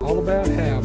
All about how.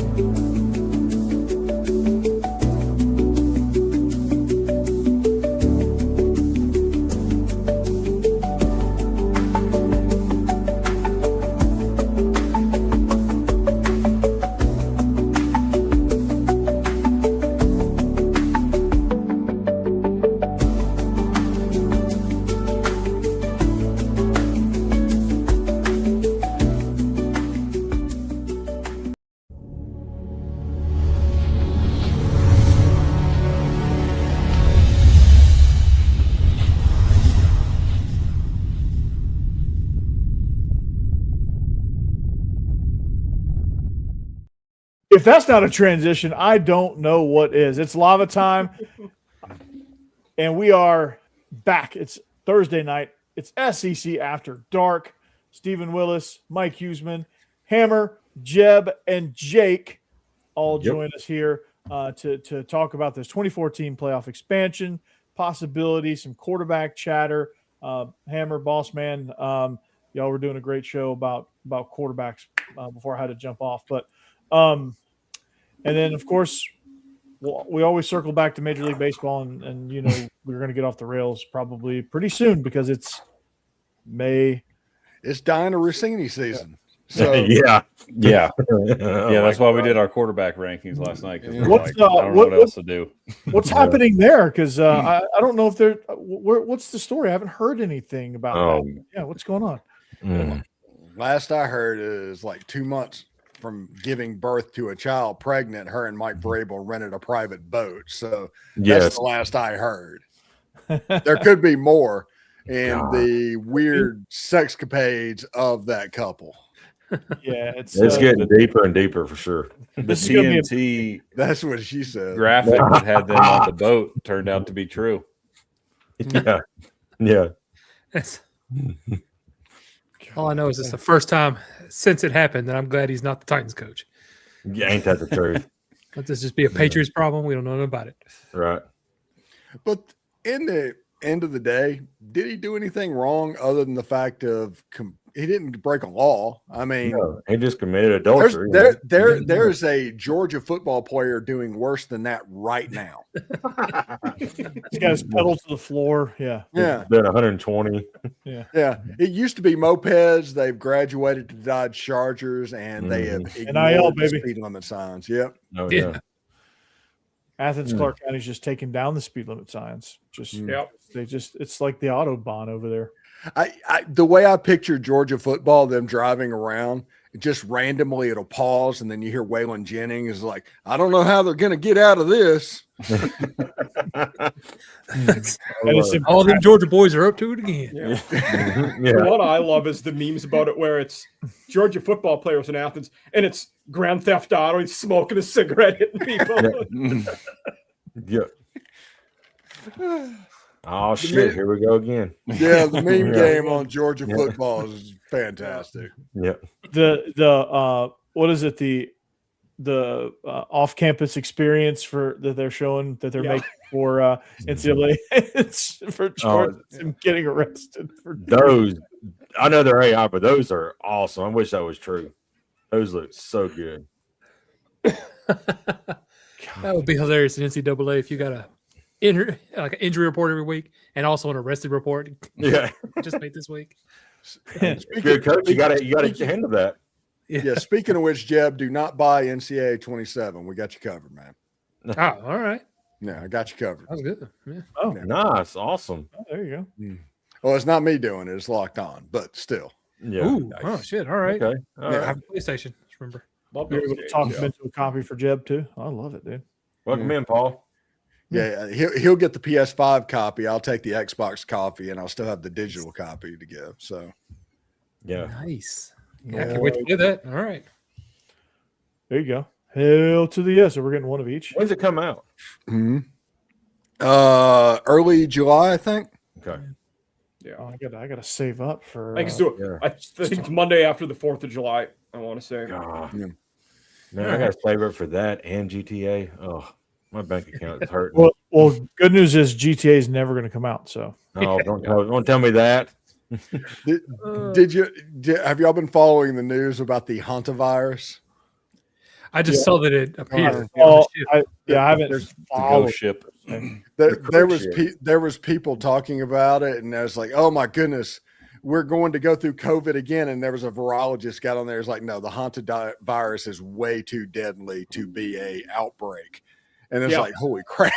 If that's not a transition, I don't know what is. It's lava time, and we are back. It's Thursday night. It's SEC After Dark. Stephen Willis, Mike Huseman, Hammer, Jeb, and Jake all join us here to talk about this 2014 playoff expansion possibility, some quarterback chatter. Hammer, boss man, y'all were doing a great show about quarterbacks before I had to jump off, but and then, of course, we always circle back to Major League Baseball, and you know we're going to get off the rails probably pretty soon because it's May. It's Diana Rossini season. So yeah. That's why we did our quarterback rankings last night. I don't What's know what else to do. What's happening there? Because I don't know if they're. What's the story? I haven't heard anything about that. Yeah, what's going on? Last I heard is like 2 months from giving birth to a child pregnant, her and Mike Vrabel rented a private boat. So that's the last I heard. There could be more in the weird sexcapades of that couple. Yeah, it's getting deeper and deeper for sure. The TNT that's what she said. graphic that had them on the boat turned out to be true. Yeah. All I know is it's the first time since it happened that I'm glad he's not the Titans coach. Yeah, ain't that the truth? Let this just be a Patriots problem. We don't know nothing about it. Right. But in the end of the day, did he do anything wrong other than the fact of he didn't break a law? I mean, he just committed adultery. There's a Georgia football player doing worse than that right now. He's got his pedal to the floor. Yeah. Been 120. Yeah. It used to be mopeds. They've graduated to Dodge Chargers, and they have ignored the speed limit signs. Yep. Oh yeah. Athens, Clark County's just taking down the speed limit signs. It's like the Autobahn over there. The way I picture Georgia football, them driving around, just randomly it'll pause, and then you hear Waylon Jennings is like, I don't know how they're going to get out of this. All them Georgia boys are up to it again. The one I love is the memes about it where it's Georgia football players in Athens, and it's Grand Theft Auto. He's smoking a cigarette, hitting people. Oh shit! Here we go again. Yeah, the meme game on Georgia football is fantastic. Yeah. The what is it? The off-campus experience that they're showing that they're making for NCAA. It's for Georgia getting arrested for those. I know they're AI, but those are awesome. I wish that was true. Those look so good. That would be hilarious in NCAA if you got an injury report every week and also an arrested report. Yeah, just made this week. Good coach, you got to handle that. Yeah. Speaking of which, Jeb, do not buy NCAA 27. We got you covered, man. Oh, all right. Yeah, I got you covered. That was good. Yeah. Oh, nice, awesome. Oh, there you go. Well, it's not me doing it; it's locked on, but still. Yeah. Ooh, oh shit! All right. Okay. All right. I have a PlayStation. Just remember. You're able to talk into a copy for Jeb too. I love it, dude. Welcome in, Paul. Yeah, he'll get the PS5 copy. I'll take the Xbox copy, and I'll still have the digital copy to give. So, yeah, nice. Yeah, I can't wait to do that. All right. There you go. Hell to the yes. So we're getting one of each. When's it come out? Early July, I think. Okay. Yeah, I gotta save up for. I think it's Monday after the 4th of July. I want to say. Man, I gotta save up for that and GTA. Oh, my bank account is hurting. Well, good news is GTA is never going to come out. So. Oh, don't tell me that. Have y'all been following the news about the hantavirus? I just saw that it appeared. I haven't The followed. ghost ship. There was people talking about it, and I was like, oh my goodness, we're going to go through COVID again. And there was a virologist got on there. It's like, no, the haunted virus is way too deadly to be a outbreak. And it's like, holy crap.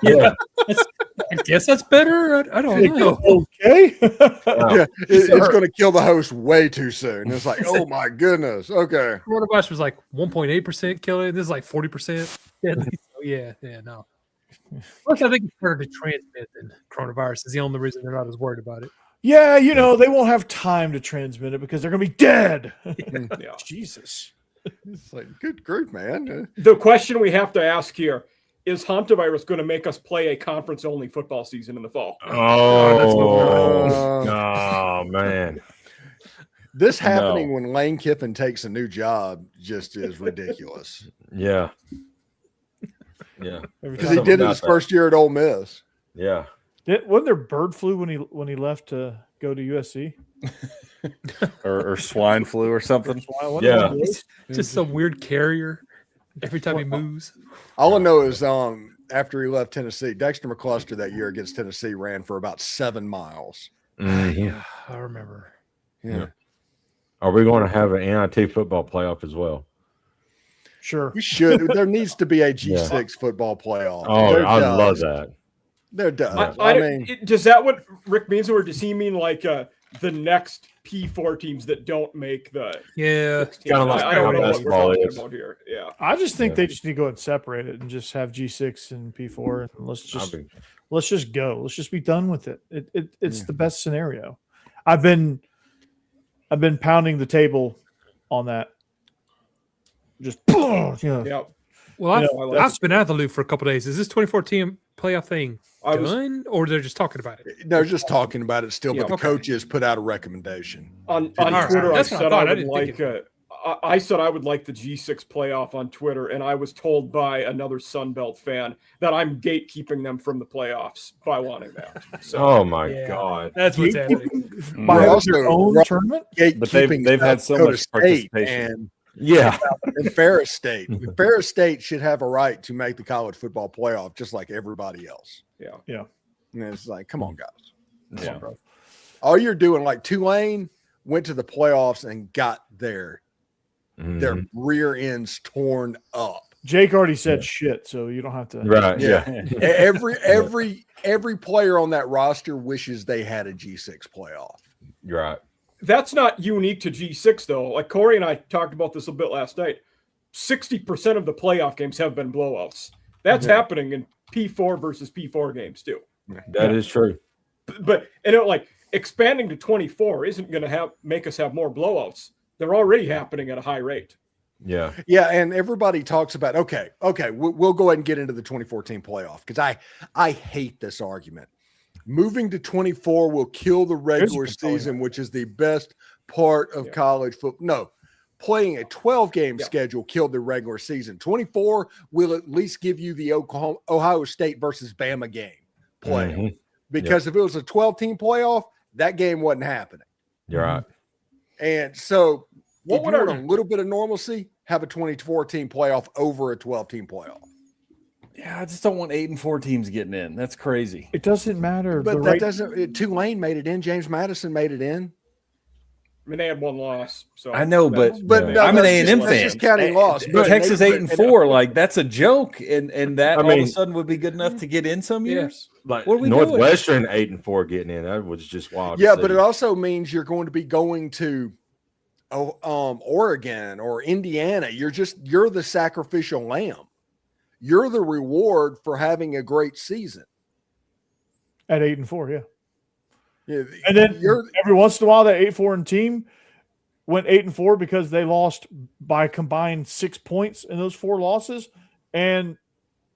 Yeah. I guess that's better. I don't know. Okay. It's going to kill the host way too soon. It's like, oh my goodness. Okay. Coronavirus was like 1.8% killing. This is like 40%. No. Plus, I think it's harder to transmit than coronavirus. Is the only reason they're not as worried about it. Yeah, they won't have time to transmit it because they're going to be dead. Yeah. Jesus. It's like, good grief, man. The question we have to ask here is hantavirus going to make us play a conference-only football season in the fall? Oh man. This happening when Lane Kiffin takes a new job just is ridiculous. Yeah. Yeah. Because he did it his first year at Ole Miss. Yeah. Wasn't there bird flu when he left to go to USC? or swine flu or something. Yeah. Just some weird carrier every time he moves. All I know is after he left Tennessee, Dexter McCluster that year against Tennessee ran for about 7 miles. Yeah, I remember. Yeah. Are we going to have an NIT football playoff as well? Sure. We should. There needs to be a G6 football playoff. Oh, I love that. They're done. I mean, does that what Rick means, or does he mean like the next P4 teams that don't make the? Yeah, kind of like I don't know what we're talking is. about here. Yeah, I just think they just need to go and separate it and just have G6 and P4, and let's just go. Let's just be done with it. It's the best scenario. I've been pounding the table on that. Just yeah. Well, I've been out of the loop for a couple of days. Is this 2014 playoff thing done, or they're just talking about it? They're just talking about it still, but the coaches put out a recommendation. On Twitter, I said I would like. I said I would like the G6 playoff on Twitter, and I was told by another Sunbelt fan that I'm gatekeeping them from the playoffs by wanting that. So, oh my God, that's what's happening. By their own tournament, but they've had so much participation. And Ferris State. Ferris State should have a right to make the college football playoff just like everybody else. Yeah. And it's like, come on, guys. Yeah. All you're doing, like Tulane went to the playoffs and got their rear ends torn up. Jake already said shit, so you don't have to. Right. Yeah. Every player on that roster wishes they had a G6 playoff. Right. That's not unique to G6, though. Like Corey and I talked about this a bit last night. 60% of the playoff games have been blowouts. That's happening in P4 versus P4 games, too. That is true. But expanding to 24 isn't going to make us have more blowouts. They're already happening at a high rate. Yeah. Yeah, and everybody talks about, okay, we'll go ahead and get into the 2014 playoff because I hate this argument. Moving to 24 will kill the regular season, which is the best part of college football. No, playing a 12-game schedule killed the regular season. 24 will at least give you the Ohio State versus Bama game play. Because if it was a 12-team playoff, that game wasn't happening. You're right. And so if you want a little bit of normalcy, have a 24-team playoff over a 12-team playoff. Yeah, I just don't want 8 and 4 teams getting in. That's crazy. It doesn't matter. But that doesn't. Tulane made it in. James Madison made it in. I mean, they had one loss. So I know, but no, I'm an A&M fan. Just counting loss. Texas 8 and 4, like that's a joke, and that all of a sudden would be good enough to get in some years. Like what are we Northwestern 8 and 4 getting in, that was just wild. Yeah, but it also means you're going to be going to Oregon or Indiana. You're the sacrificial lamb. You're the reward for having a great season. At 8 and 4, Yeah, and then every once in a while, that 8-4 team went 8 and 4 because they lost by combined 6 points in those 4 losses. And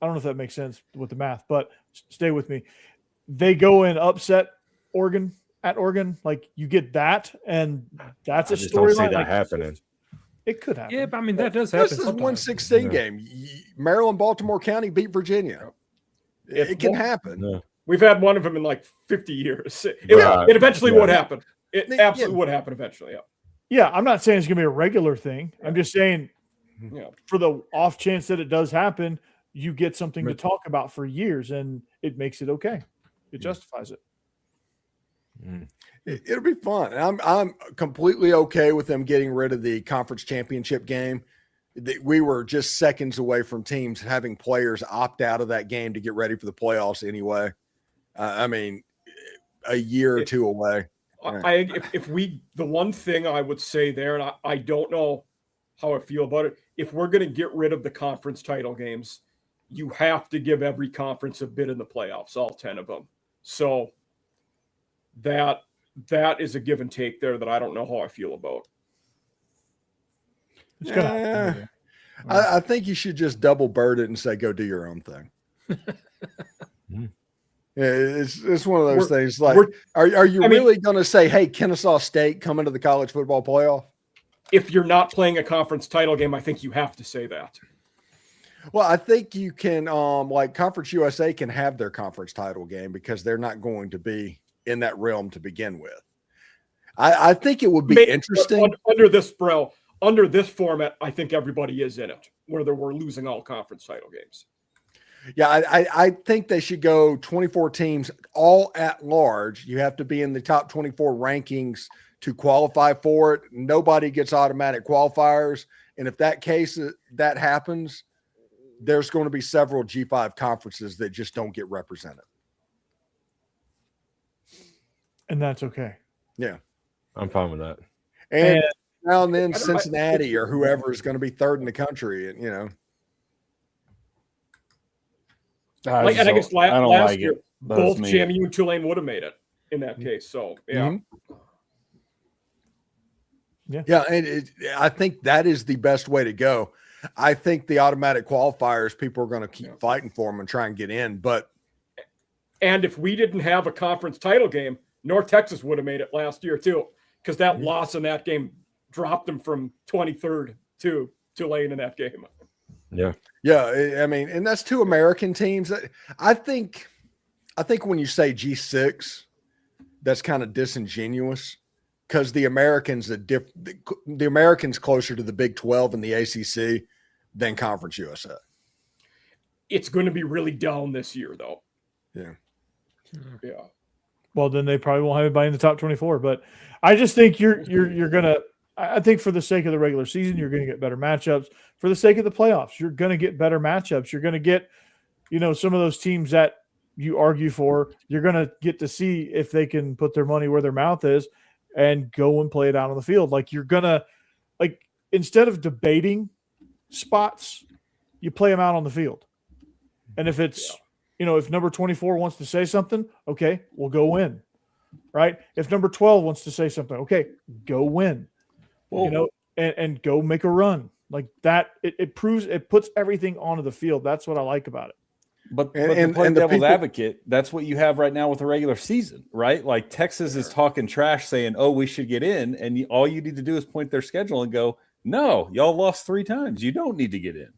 I don't know if that makes sense with the math, but stay with me. They go and upset Oregon at Oregon. Like you get that, and that's a storyline. Don't see that happening. It could happen. Yeah, but I mean that does happen. This is a 116 game. Maryland, Baltimore County beat Virginia. It can happen. Yeah. We've had one of them in like 50 years. It eventually would happen. It absolutely would happen eventually. Yeah. Yeah, I'm not saying it's going to be a regular thing. I'm just saying for the off chance that it does happen, you get something to talk about for years, and it makes it okay. It justifies it. It'll be fun. I'm completely okay with them getting rid of the conference championship game. We were just seconds away from teams having players opt out of that game to get ready for the playoffs anyway. I mean, a year or two away. The one thing I would say there, and I don't know how I feel about it, if we're going to get rid of the conference title games, you have to give every conference a bid in the playoffs, all 10 of them. So that is a give and take there that I don't know how I feel about. I think you should just double bird it and say, go do your own thing. It's one of those things. Like, are you really going to say, hey, Kennesaw State come into the college football playoff? If you're not playing a conference title game, I think you have to say that. Well, I think you can, like Conference USA can have their conference title game because they're not going to be in that realm to begin with. I think it would be interesting under this format. I think everybody is in it, whether we're losing all conference title games. Yeah, I think they should go 24 teams all at large. You have to be in the top 24 rankings to qualify for it. Nobody gets automatic qualifiers. And if that happens, there's going to be several G5 conferences that just don't get represented. And that's okay. Yeah. I'm fine with that. And now and then Cincinnati or whoever is going to be third in the country. And, I guess last year, both JMU and Tulane would have made it in that case. So, yeah. Yeah. And I think that is the best way to go. I think the automatic qualifiers, people are going to keep fighting for them and try and get in. And if we didn't have a conference title game, North Texas would have made it last year too, because that loss in that game dropped them from 23rd to Tulane in that game. Yeah. Yeah. I mean, and that's two American teams. I think when you say G6, that's kind of disingenuous because the Americans closer to the Big 12 and the ACC than Conference USA. It's going to be really down this year though. Yeah. Yeah. Well, then they probably won't have anybody in the top 24. But I just think you're gonna. I think for the sake of the regular season, you're going to get better matchups. For the sake of the playoffs, you're going to get better matchups. You're going to get, some of those teams that you argue for. You're going to get to see if they can put their money where their mouth is and go and play it out on the field. Like you're gonna, instead of debating spots, you play them out on the field. And if it's if number 24 wants to say something, okay, we'll go win, right? If number 12 wants to say something, okay, go win, and go make a run like that. It puts everything onto the field. That's what I like about it. But to play devil's advocate, that's what you have right now with the regular season, right? Like Texas is talking trash saying, oh, we should get in. And all you need to do is point their schedule and go, no, y'all lost 3 times. You don't need to get in.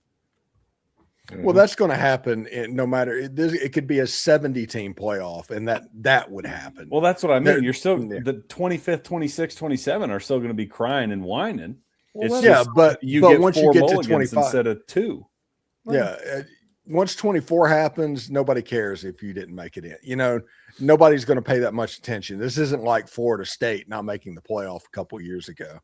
Well, that's going to happen no matter. It could be a 70-team playoff, and that would happen. Well, that's what I mean. You're still the 25th, 26th, 27 are still going to be crying and whining. Well, but once you get to 25 instead of 2. Yeah, once 24 happens, nobody cares if you didn't make it in. Nobody's going to pay that much attention. This isn't like Florida State not making the playoff a couple years ago.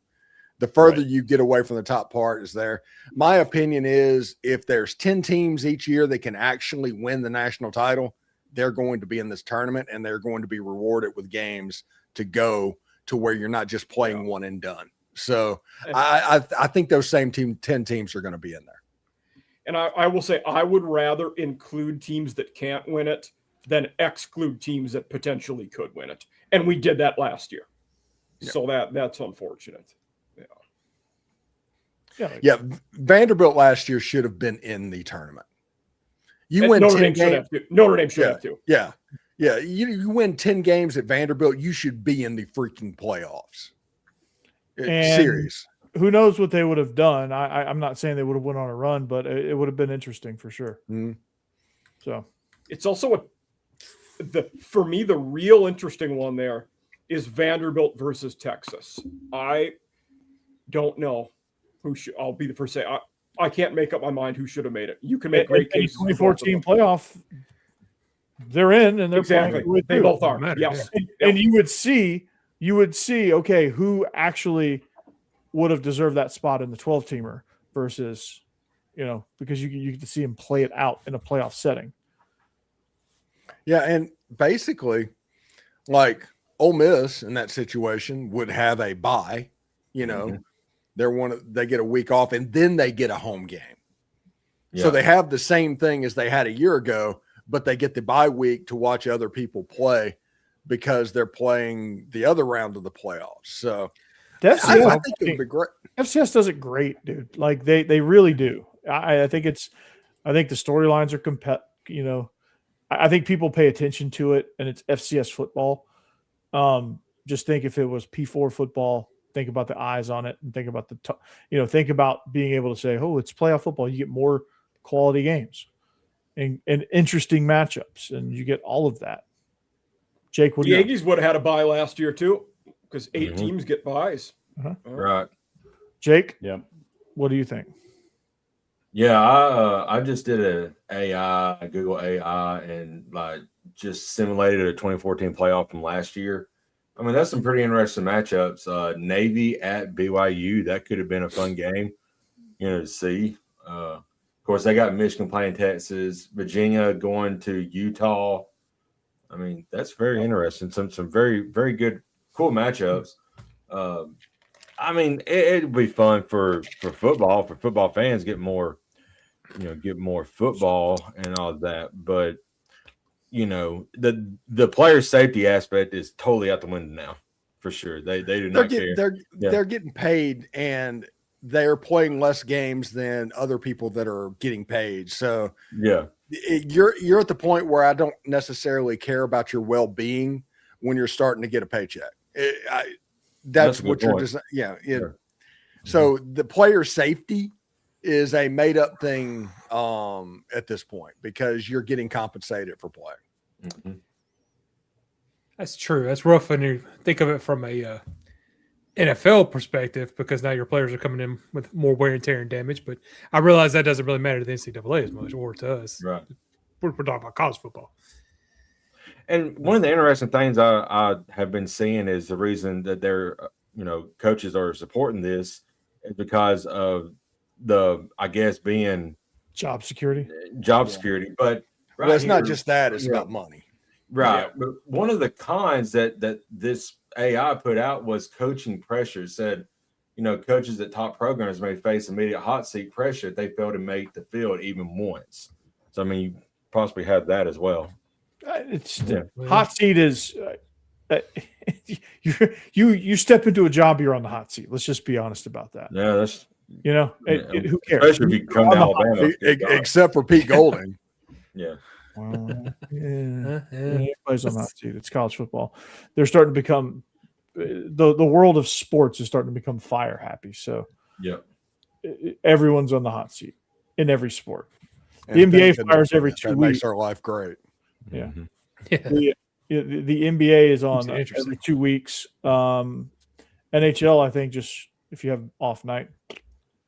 The further you get away from the top part is there. My opinion is if there's 10 teams each year that can actually win the national title, they're going to be in this tournament and they're going to be rewarded with games to go to where you're not just playing one and done. So I think those same 10 teams are going to be in there. And I will say I would rather include teams that can't win it than exclude teams that potentially could win it. And we did that last year. Yeah. So that's unfortunate. Yeah, Vanderbilt last year should have been in the tournament. You win Notre 10 Dame games. Notre Dame should have to. Yeah. You win 10 games at Vanderbilt, you should be in the freaking playoffs. Serious. Who knows what they would have done? I'm not saying they would have went on a run, but it would have been interesting for sure. Mm-hmm. So it's also for me the real interesting one there is Vanderbilt versus Texas. I don't know. I'll be the first to say I can't make up my mind who should have made it. You can make great cases. 2014 playoff, they're in and they're exactly. playing. They both are. Yes. And you would see, okay, who actually would have deserved that spot in the 12-teamer versus, because you get to see him play it out in a playoff setting. Yeah, and basically, like Ole Miss in that situation would have a bye. They get a week off and then they get a home game. Yeah. So they have the same thing as they had a year ago, but they get the bye week to watch other people play because they're playing the other round of the playoffs. So I think it would be great. FCS does it great, dude. Like they really do. I think the storylines are I think people pay attention to it, and it's FCS football. Just think if it was P4 football, think about the eyes on it, and think about think about being able to say, "Oh, it's playoff football." You get more quality games and interesting matchups, and you get all of that. Jake, what do you? The Aggies would have had a bye last year too, because 8 teams get byes. Uh-huh. Right. Jake, yeah. What do you think? Yeah, I just did a Google AI, and just simulated a 2014 playoff from last year. I mean, that's some pretty interesting matchups. Navy at BYU, that could have been a fun game, to see. Of course, they got Michigan playing Texas, Virginia going to Utah. I mean, that's very interesting. Some very, very good, cool matchups. I mean, it'd be fun for football fans, get more football and all that. But the player safety aspect is totally out the window now, for sure. They do not care. They're getting paid, and they're playing less games than other people that are getting paid. So yeah, you're at the point where I don't necessarily care about your well-being when you're starting to get a paycheck. That's what you're just So the player safety is a made-up thing at this point because you're getting compensated for playing. Mm-hmm. That's true. That's rough when you think of it from a NFL perspective, because now your players are coming in with more wear and tear and damage. But I realize that doesn't really matter to the NCAA as much, or to us. Right. We're talking about college football. And one of the interesting things I have been seeing is the reason that their coaches are supporting this is because of being job security. But well, it's not just that; it's about money, right? Yeah. But one of the cons that this AI put out was coaching pressure. It said, coaches at top programs may face immediate hot seat pressure if they fail to make the field even once. So I mean, you possibly have that as well. Hot seat is you step into a job, you're on the hot seat. Let's just be honest about that. Yeah, that's who cares? Especially if you come to Alabama, except for Pete Golding. Yeah. Well, he plays on the hot seat. It's college football. They're starting to become the world of sports is starting to become fire happy. So yeah, everyone's on the hot seat in every sport. The NBA fires every 2 weeks. Makes our life great. Yeah. Mm-hmm. Yeah. The NBA is on every 2 weeks. NHL, I think, just if you have off night,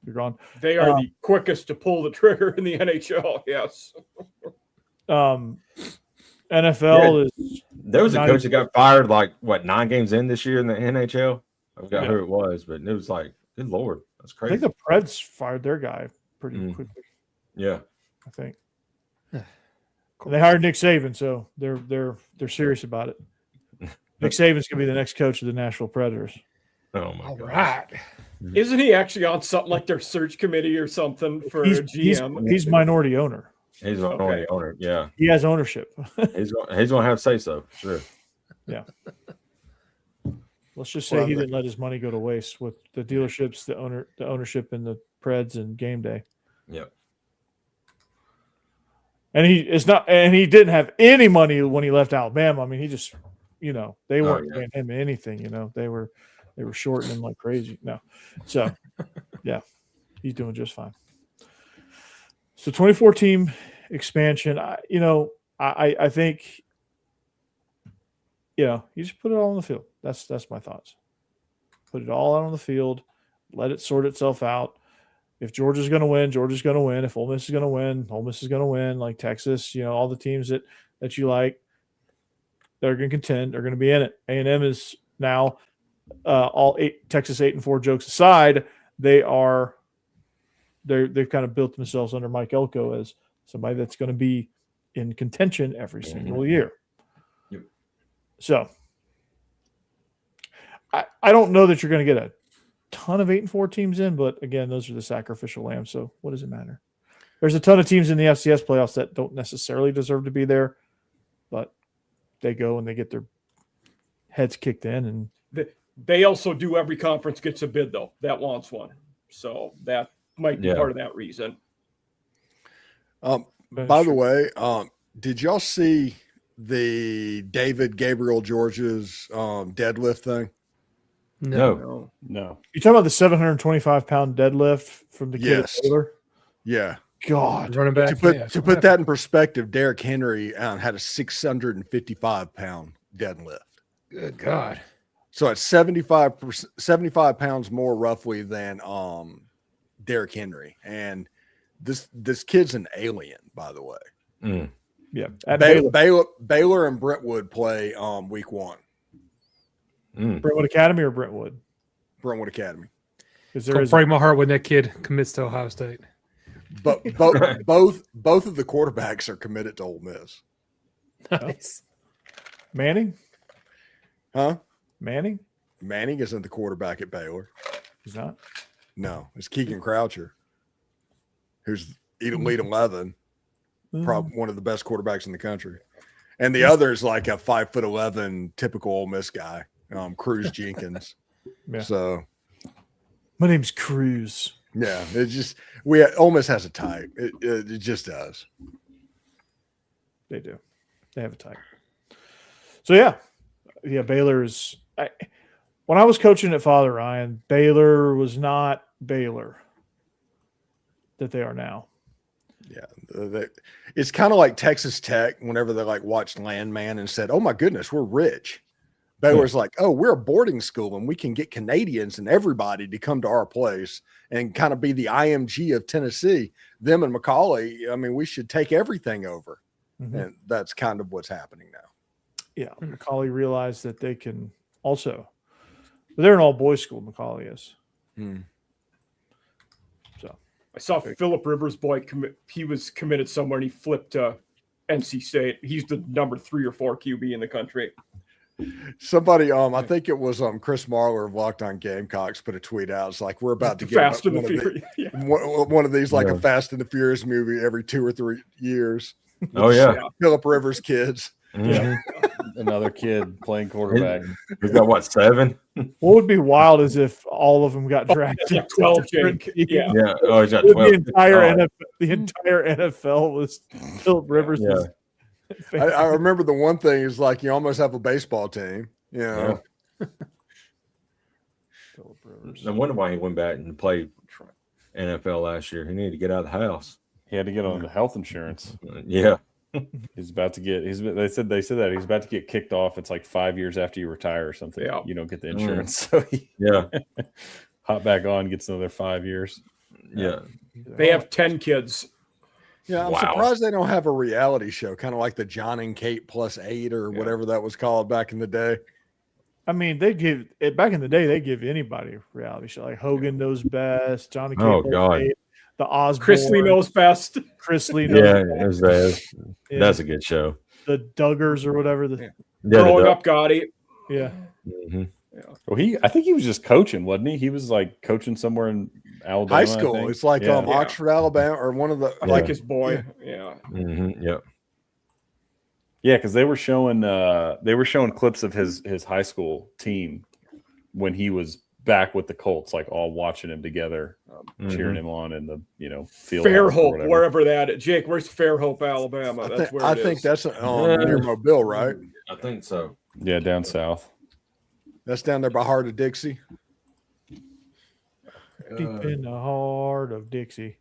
you're gone. They are the quickest to pull the trigger in the NHL. Yes. NFL is. There was a coach that got fired 9 games in this year in the NHL. I forgot who it was, but it was like, good Lord, that's crazy. I think the Preds fired their guy pretty quickly. Yeah, I think. Cool. They hired Nick Saban, so they're serious about it. Nick Saban's gonna be the next coach of the Nashville Predators. Oh my God! Right. Isn't he actually on something like their search committee or something for GM? He's minority owner. He's minority owner. Yeah, he has ownership. he's gonna have say so. Sure. Yeah. Let's just say he didn't let his money go to waste with the dealerships, the ownership in the Preds and game day. Yep. And he didn't have any money when he left Alabama. I mean, he just, they weren't paying him anything. They were shorting him like crazy. No, so yeah, he's doing just fine. So 24-team expansion. I think, you just put it all on the field. That's my thoughts. Put it all out on the field. Let it sort itself out. if Georgia's going to win, Georgia's going to win. If Ole Miss is going to win, Ole Miss is going to win. Like Texas, all the teams that you like, they're going to contend. They're going to be in it. A&M is now all Texas 8-4 jokes aside, they've kind of built themselves under Mike Elko as somebody that's going to be in contention every single year. Yep. So I don't know that you're going to get a ton of 8-4 teams in, but again, those are the sacrificial lambs. So what does it matter? There's a ton of teams in the FCS playoffs that don't necessarily deserve to be there, but they go and they get their heads kicked in. And they also do every conference gets a bid though that wants one. So that might be part of that reason. By the way, did y'all see the David Gabriel George's deadlift thing? No. You talking about the 725-pound deadlift from the kid at Baylor? Yeah. God. Running back. To put that in perspective, Derrick Henry had a 655-pound deadlift. Good God. So it's 75 pounds more roughly than Derrick Henry. And this kid's an alien, by the way. Mm. Yeah. Baylor and Brentwood play week 1. Brentwood Academy or Brentwood? Brentwood Academy. It's going to break my heart when that kid commits to Ohio State. But both of the quarterbacks are committed to Ole Miss. Nice. Manning? Huh? Manning isn't the quarterback at Baylor. He's not? No, it's Keegan Croucher, who's Elite 11, probably one of the best quarterbacks in the country. And the other is like a 5'11" typical Ole Miss guy, Cruz Jenkins. Yeah. So my name's Cruz. Yeah, it just Ole Miss has a type. It just does. They do. They have a type. So yeah, Baylor's. When I was coaching at Father Ryan, Baylor was not Baylor that they are now. Yeah, it's kind of like Texas Tech. Whenever they watched Landman and said, "Oh my goodness, we're rich," Baylor's like, "Oh, we're a boarding school and we can get Canadians and everybody to come to our place and kind of be the IMG of Tennessee." Them and Macaulay, I mean, we should take everything over, and that's kind of what's happening now. Yeah, Macaulay realized that they can also. They're an all-boys school, Macaulay is. So I saw Phillip Rivers' boy commit. He was committed somewhere and he flipped to NC State. He's the number 3 or 4 QB in the country. Somebody, I think it was Chris Marler of Locked On Gamecocks put a tweet out. It's like, we're about to get Fast and the Furious. One of these, like a Fast and the Furious movie every 2 or 3 years. Oh yeah, Phillip Rivers kids. Yeah. Another kid playing quarterback. He's got what, 7? What would be wild is if all of them got drafted. 12, Jake. Yeah. Oh, he's got 12. The entire NFL was Phillip Rivers. Yeah. I remember the one thing is like you almost have a baseball team. You know. No wonder why he went back and played NFL last year. He needed to get out of the house. He had to get on the health insurance. Yeah. He's about to get. They said that he's about to get kicked off. It's like 5 years after you retire or something. Yeah. You don't get the insurance, so hop back on, gets another 5 years. Yeah, they have 10 kids. Yeah, I'm surprised they don't have a reality show, kind of like the John and Kate +8 or whatever that was called back in the day. I mean, they give it back in the day. They give anybody a reality show. Like Hogan Knows Best, Johnny. Oh God. +8, the Osborne. Chris Lee Knows Best. Chris Lee knows best. That's a good show. The Duggars or whatever. Growing Up Gotti. Yeah. Mm-hmm. Well, I think he was just coaching, wasn't he? He was like coaching somewhere in Alabama. High school. It's like Oxford, Alabama, or one of the like his boy. Yeah. Mm-hmm. Yep. Yeah, because they were showing clips of his high school team when he was back with the Colts, like all watching him together, cheering him on in the field. Fairhope, wherever that is. Jake, where's Fairhope, Alabama? I think that's near Mobile, right? I think so. Yeah, down south. That's down there by Heart of Dixie. Deep in the heart of Dixie.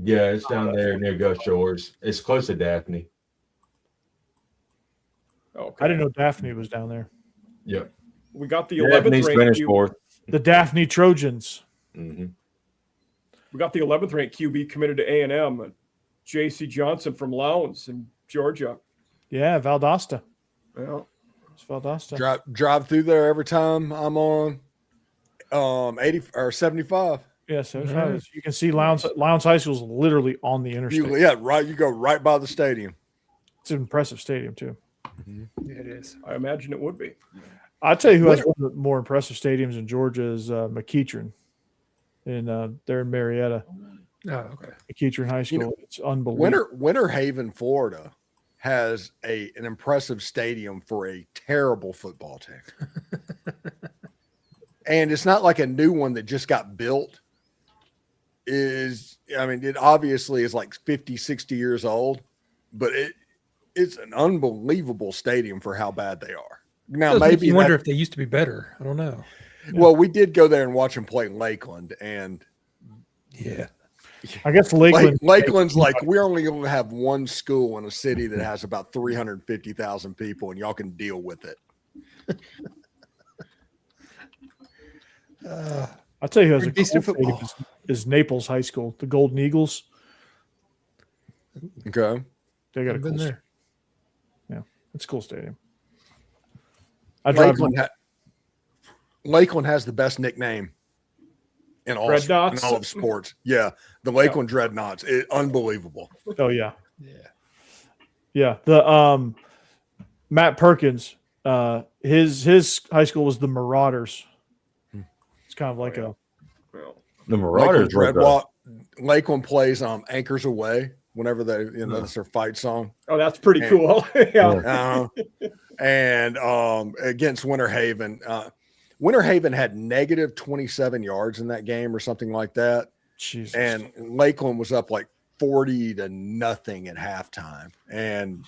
Yeah, it's down there near Gulf Shores. It's close to Daphne. Okay. I didn't know Daphne was down there. Yep. We got the 11th Daphne's finished ranked. 4th. The Daphne Trojans. Mm-hmm. We got the 11th ranked QB committed to A&M, J.C. Johnson from Lowndes in Georgia. Yeah, Valdosta. Yeah. It's Valdosta. Drive through there every time I'm on 80 or 75. Yeah, 75. You can see Lowndes High School is literally on the interstate. You go right by the stadium. It's an impressive stadium too. Yeah, it is. I imagine it would be. I'll tell you who has one of the more impressive stadiums in Georgia is McEachern. They're in Marietta. Oh, okay. McEachern High School. It's unbelievable. Winter Haven, Florida has an impressive stadium for a terrible football team. And it's not like a new one that just got built. It obviously is like 50, 60 years old, but it's an unbelievable stadium for how bad they are. Now, maybe you wonder if they used to be better. I don't know. Well, we did go there and watch them play Lakeland, and yeah, I guess Lakeland's like, we're only going to have one school in a city that has about 350,000 people, and y'all can deal with it. I'll tell you who has a cool stadium is Naples High School, the Golden Eagles. Okay. They got a cool there. Yeah, it's a cool stadium. Lakeland has the best nickname in all of sports. Yeah, the Lakeland Dreadnoughts. Unbelievable. Oh yeah. Yeah. The Matt Perkins, his high school was the Marauders. It's kind of like the Marauders. Lakeland plays Anchors Away whenever that's their fight song. Oh, that's pretty cool. Yeah. And against Winter Haven. Winter Haven had negative 27 yards in that game or something like that. Jesus. And Lakeland was up like 40-0 at halftime. And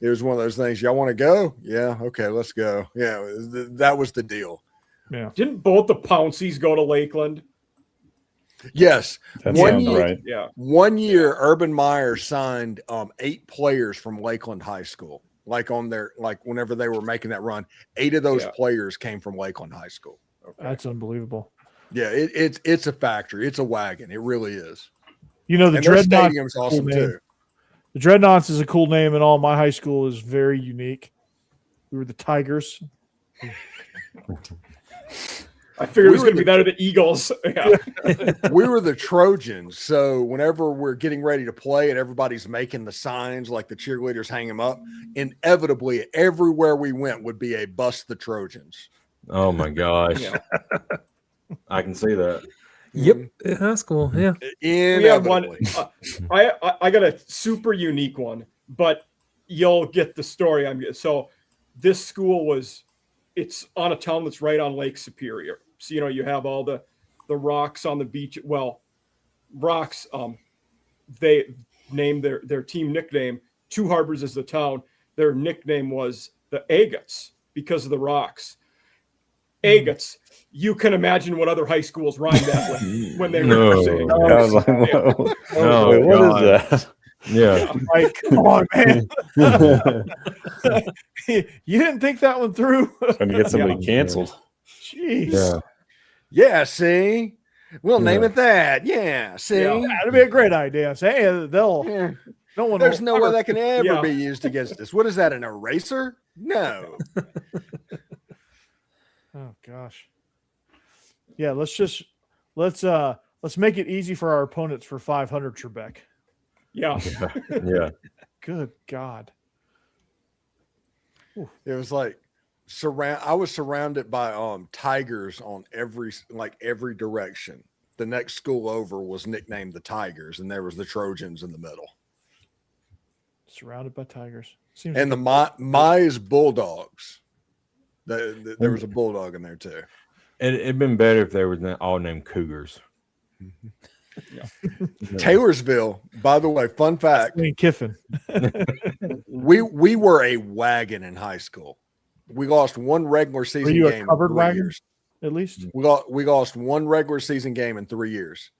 it was one of those things. Y'all want to go? Yeah. Okay, let's go. Yeah. That was the deal. Yeah. Didn't both the Pounceys go to Lakeland? Yes. That sounds right. Yeah. 1 year, Urban Meyer signed 8 players from Lakeland High School. Whenever they were making that run, 8 of those players came from Lakeland High School. Okay. That's unbelievable. Yeah, it's a factory. It's a wagon. It really is. The Dreadnoughts stadium's awesome too. The Dreadnoughts is a cool name, and all my high school is very unique. We were the Tigers. I figured it was going to be better than Eagles. Yeah. We were the Trojans. So whenever we're getting ready to play and everybody's making the signs, like the cheerleaders hang them up, inevitably everywhere we went would be a bust the Trojans. Oh my gosh. I can see that. Yep. In high school. Yeah. We have one. I got a super unique one, but you'll get the story. So this school it's on a town that's right on Lake Superior. So, you have all the rocks on the beach. Well, rocks, they named their team nickname. Two Harbors is the town. Their nickname was the Agates because of the rocks. Agates. You can imagine what other high schools rhymed that with when they were saying. What is that? Yeah. Like, come on, man. You didn't think that one through? Trying to get somebody canceled. Jeez. Yeah, see? We'll name it that. Yeah, see? Yeah, that'd be a great idea. Say, there's no way that can ever be used against us. What is that, an eraser? No. Oh gosh. Yeah, let's make it easy for our opponents for 500, Trebek. Yeah. Yeah. Good God. It was like I was surrounded by tigers on every direction. The next school over was nicknamed the Tigers, and there was the Trojans in the middle. Surrounded by tigers. And the Mize Bulldogs. There was a bulldog in there too. It'd been better if they were all named Cougars. Yeah. Taylorsville, by the way, fun fact. Lane Kiffin. we were a wagon in high school. We lost one regular season game. Were you a covered wagon? Years. At least we lost one regular season game in 3 years.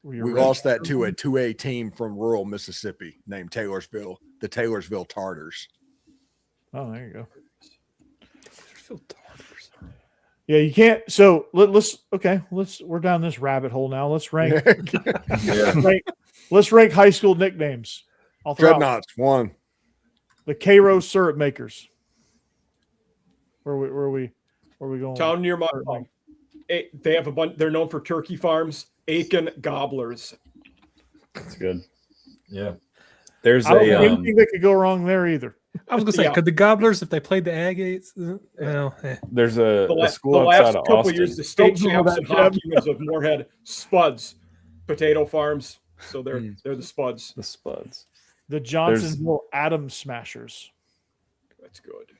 We lost that to a 2A team from rural Mississippi named Taylorsville, the Taylorsville Tartars. Oh, there you go. Yeah, you can't. So we're down this rabbit hole now. Let's rank. Let's rank high school nicknames. I'll throw out Dreadnoughts, 1. the Cairo syrup makers. Where are we going? Town near my home. They have a bunch. They're known for turkey farms. Aiken Gobblers. That's good. Yeah. There's I don't think anything that could go wrong there either. I was gonna say, could the Gobblers, if they played the Agates? There's a school the outside last of couple Austin. years, the state champs and hockey was of Moorhead Spuds potato farms. So they're the Spuds. The Spuds. The Johnsonville Atom Smashers. That's good.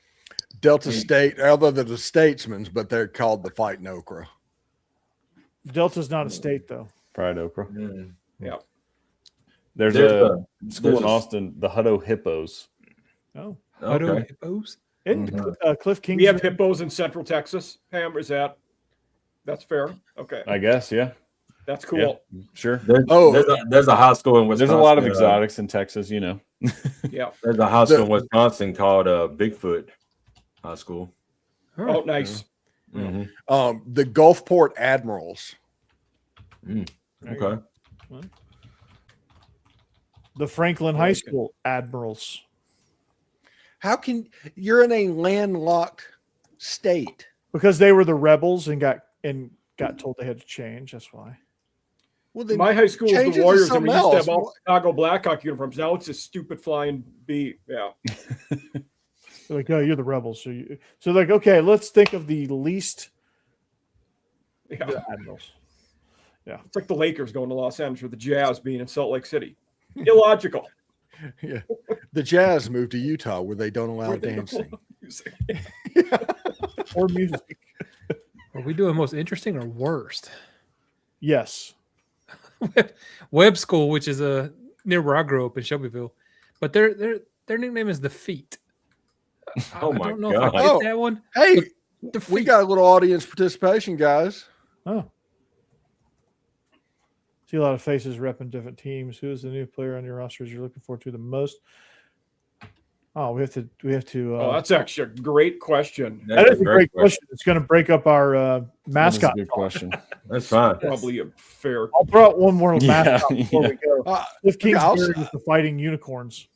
Delta State, although they're the Statesmen, but they're called the Fighting Okra. Delta's not a state though. Fried okra. Yeah. There's a school in Austin, the Hutto Hippos. Oh, Hutto Hippos. Cliff King. We have hippos in Central Texas. Ham, is that's fair? Okay, I guess, yeah. That's cool. Yeah, sure. There's a high school in Wisconsin. There's a lot of exotics in Texas, you know. Yeah. There's a high school in Wisconsin called Bigfoot High School. Oh, nice. Mm-hmm. The Gulfport Admirals. Okay. The Franklin High School Admirals. How can you're in a landlocked state? Because they were the rebels and got told they had to change. That's why. Well, then My high school was change it the to Warriors, and we something used to have else. all Chicago Blackhawk uniforms. Now it's a stupid flying bee. Yeah. They're like, oh, you're the rebels. So like, okay, let's think of the least Yeah. Admirals. Yeah. It's like the Lakers going to Los Angeles or the Jazz being in Salt Lake City. Illogical. Yeah. The Jazz moved to Utah where they don't allow dancing. Or music. Are we doing most interesting or worst? Yes. Webb School, which is near where I grew up in Shelbyville, but their nickname is the Feet. Oh I my don't know God. if I get that one. Hey, The we Feet. got a little audience participation, guys. Oh. See a lot of faces repping different teams. Who is the new player on your rosters you're looking forward to the most? Oh, we have to. Oh, that's actually a great question. That is a great question. It's going to break up our mascot. That's a good question. That's fine. Probably a fair. I'll throw out one more mascot Yeah, before we go. Cliff Kingsbury with the Fighting Unicorns.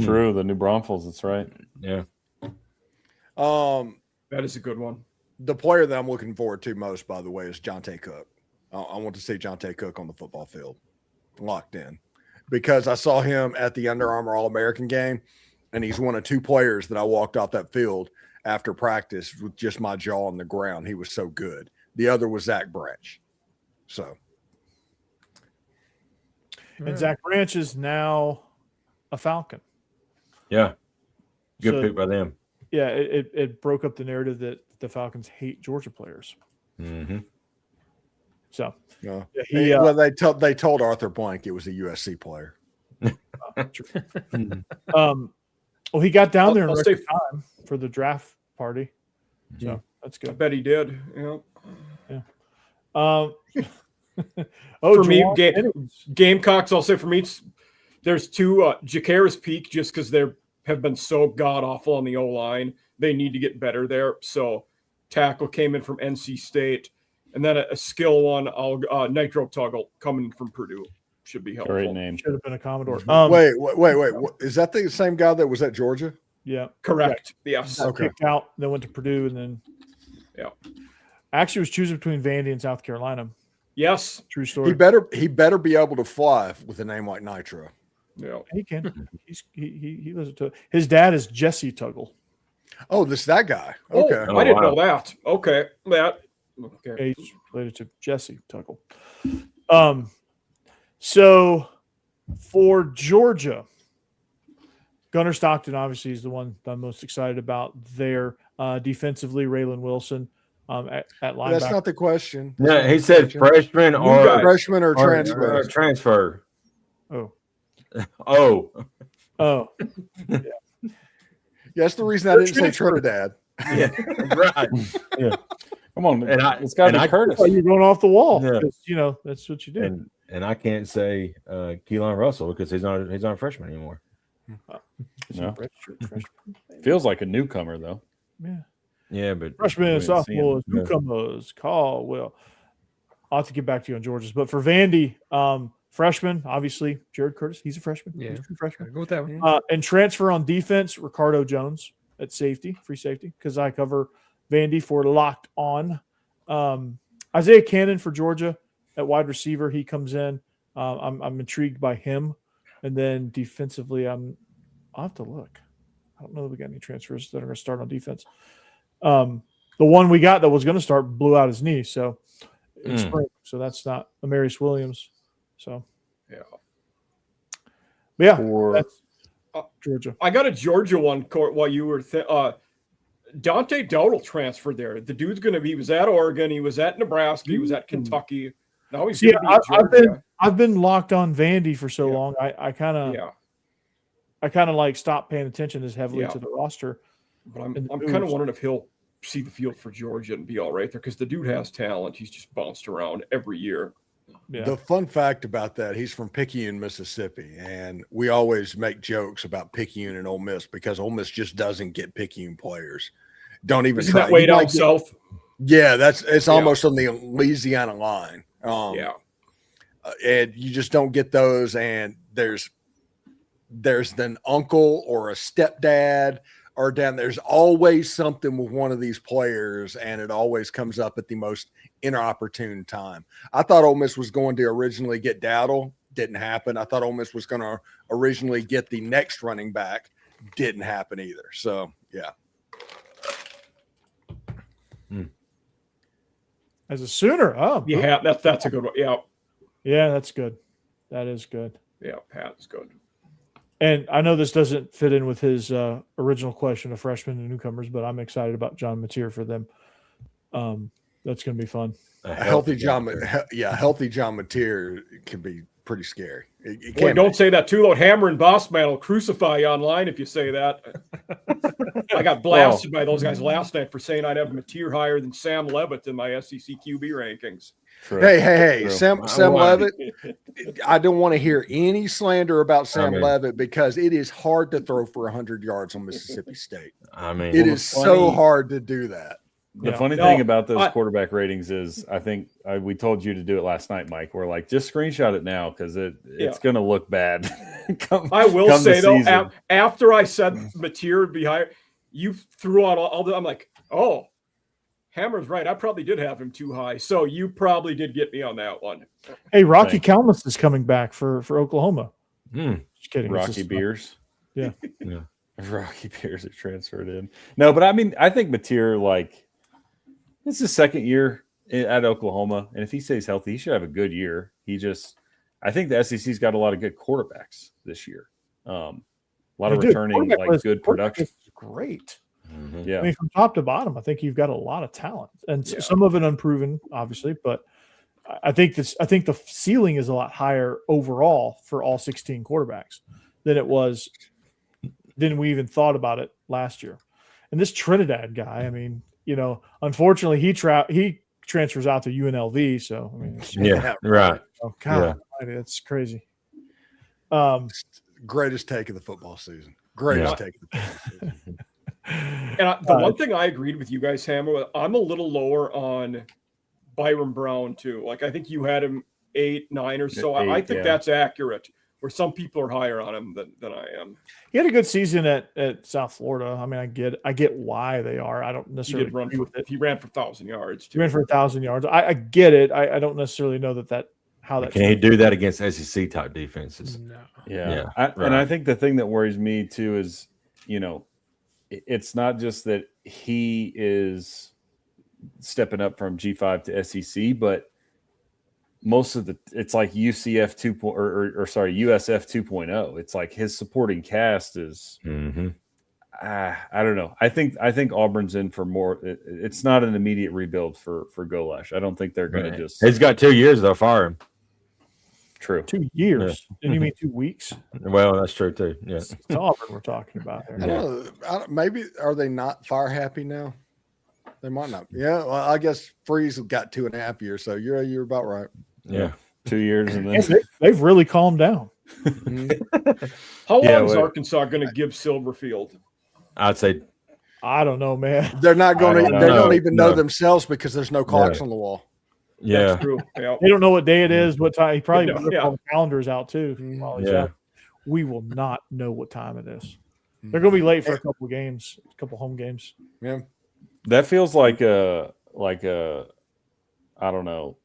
True, the New Braunfels, that's right. Yeah. That is a good one. The player that I'm looking forward to most, by the way, is Jonte Cook. I want to see Jonte Cook on the football field, locked in, because I saw him at the Under Armour All-American game, and he's one of 2 players that I walked off that field after practice with just my jaw on the ground. He was so good. The other was Zach Branch. So, And Zach Branch is now a Falcon. Yeah. Good pick by them. Yeah, it broke up the narrative that the Falcons hate Georgia players. Mm-hmm. So yeah, well, they told Arthur Blank it was a USC player. Well, he got down there in I'll record time for the draft party, so that's I good. bet he did. Yeah. For me, Gamecocks. I'll say for me, there's 2. Jacara's Peak, just because they have been so god awful on the O line. They need to get better there. So tackle came in from NC State, and then a skill one. Nitro Tuggle coming from Purdue should be helpful. Great name. Should have been a Commodore. Wait. Is that the same guy that was at Georgia? Yeah, Correct. Yes. Okay. Kicked out, then went to Purdue, and then actually was choosing between Vandy and South Carolina. Yes. True story. He better be able to fly with a name like Nitro. Yeah. He can. He listens to it. His dad is Jesse Tuggle. Oh, that guy. Okay. Oh, I didn't know that. Okay. Okay. Yeah, he's related to Jesse Tuggle. So for Georgia, Gunnar Stockton obviously is the one I'm most excited about there. Defensively, Raylan Wilson at linebacker. That's not the question. Yeah, he said freshman or freshman or transfer. Transfer. Oh. Yeah, that's the reason I didn't say Trinidad. Yeah, right. Yeah. Come on, it's got to be Curtis. You're going off the wall. Yeah. That's what you do. And I can't say Keelan Russell because he's not a freshman anymore. No. Feels like a newcomer though. Yeah. Yeah, but Freshmen, we didn't see him. sophomores, newcomers, call. Well, I'll have to get back to you on Georgia's. But for Vandy, freshman, obviously, Jared Curtis, he's a freshman. Yeah. He's a true freshman. Go with that one. And transfer on defense, Ricardo Jones at safety, free safety, because I cover Vandy for Locked On. Isaiah Cannon for Georgia at wide receiver. He comes in. I'm intrigued by him. And then defensively, I'll have to look. I don't know if we got any transfers that are going to start on defense. The one we got that was going to start blew out his knee. So in spring. So that's not Amarius Williams. So yeah, that's Georgia. I got a Georgia one while you were Dante Dowdle transferred there. The dude's going to be. He was at Oregon. He was at Nebraska. He was at Kentucky. Now he's going to be at Georgia. I've been locked on Vandy for so long. I kind of like stopped paying attention as heavily to the roster. But I'm kind of wondering if he'll see the field for Georgia and be all right there, because the dude has talent. He's just bounced around every year. Yeah. The fun fact about that, he's from Picayune, Mississippi, and we always make jokes about Picayune and Ole Miss because Ole Miss just doesn't get Picayune players. Don't even Isn't try. that way down south? Yeah, it's almost on the Louisiana line. And you just don't get those. And there's an uncle or a stepdad or down. There's always something with one of these players, and it always comes up at the most inopportune time. I thought Ole Miss was going to originally get Dowdle. Didn't happen. I thought Ole Miss was going to originally get the next running back. Didn't happen either. So, yeah. As a Sooner. Oh, yeah, that's a good one. Yeah. Yeah, that's good. That is good. Yeah, Pat's good. And I know this doesn't fit in with his original question of freshmen and newcomers, but I'm excited about John Mateer for them. That's going to be fun. Healthy John Mateer can be pretty scary. Boy, don't say that too loud. Hammer and Bossman will crucify you online if you say that. I got blasted by those guys last night for saying I'd have Mateer higher than Sam Levitt in my SEC QB rankings. True. Hey, Sam Levitt. I don't want to hear any slander about Sam Levitt because it is hard to throw for 100 yards on Mississippi State. It is so hard to do that. The funny thing about those quarterback ratings is, I think we told you to do it last night, Mike. We're like, just screenshot it now because it's going to look bad. I will say though, after I said Mateer would be higher, you threw out all the. I'm like, oh. Hammer's right. I probably did have him too high. So you probably did get me on that one. Hey, Rocky Kalmus is coming back for Oklahoma. Just kidding. Rocky Beers. Yeah. Rocky Beers are transferred in. No, but I think Mateer, it's his second year at Oklahoma. And if he stays healthy, he should have a good year. I think the SEC's got a lot of good quarterbacks this year. A lot of returning, good production. Great. Mm-hmm. Yeah, I mean, from top to bottom, I think you've got a lot of talent, and some of it unproven, obviously. But I think the ceiling is a lot higher overall for all 16 quarterbacks than we even thought about it last year. And this Trinidad guy, I mean, unfortunately, he transfers out to UNLV. So I mean, right. Oh God, it's crazy. Greatest take of the football season. Greatest take of the football season. And the one thing I agreed with you guys, Hammer, I'm a little lower on Byron Brown too. I think you had him 8, 9 or so. I think that's accurate. Where some people are higher on him than I am. He had a good season at South Florida. I mean, I get why they are. I don't necessarily agree with it. He ran for 1,000 yards. He ran for 1,000 yards. I get it. I don't necessarily know how that. Can he do that against SEC type defenses? No. Yeah. And I think the thing that worries me too is, it's not just that he is stepping up from G5 to SEC, but most of it's like UCF 2. USF 2.0. It's like his supporting cast is. Mm-hmm. I don't know. I think Auburn's in for more. It's not an immediate rebuild for Golash. I don't think they're going to just. He's got 2 years. They'll fire him. True. 2 years. Didn't you mean 2 weeks? Well, that's true too. Yeah. It's Auburn we're talking about here. Maybe are they not fire happy now? They might not. Yeah. Well, I guess Freeze got 2.5 years. So you're about right. Yeah. 2 years and then they've really calmed down. How long is Arkansas going to give Silverfield? I'd say I don't know, man. They're not going to. They don't even know No. themselves because there's no clocks on the wall. Yeah. That's true. Yeah. They don't know what day it is, what time. He probably No, ripped yeah. all the calendars out too. While he's Yeah. out. We will not know what time it is. They're going to be late for a couple of games, a couple home games. Yeah. That feels like a I don't know,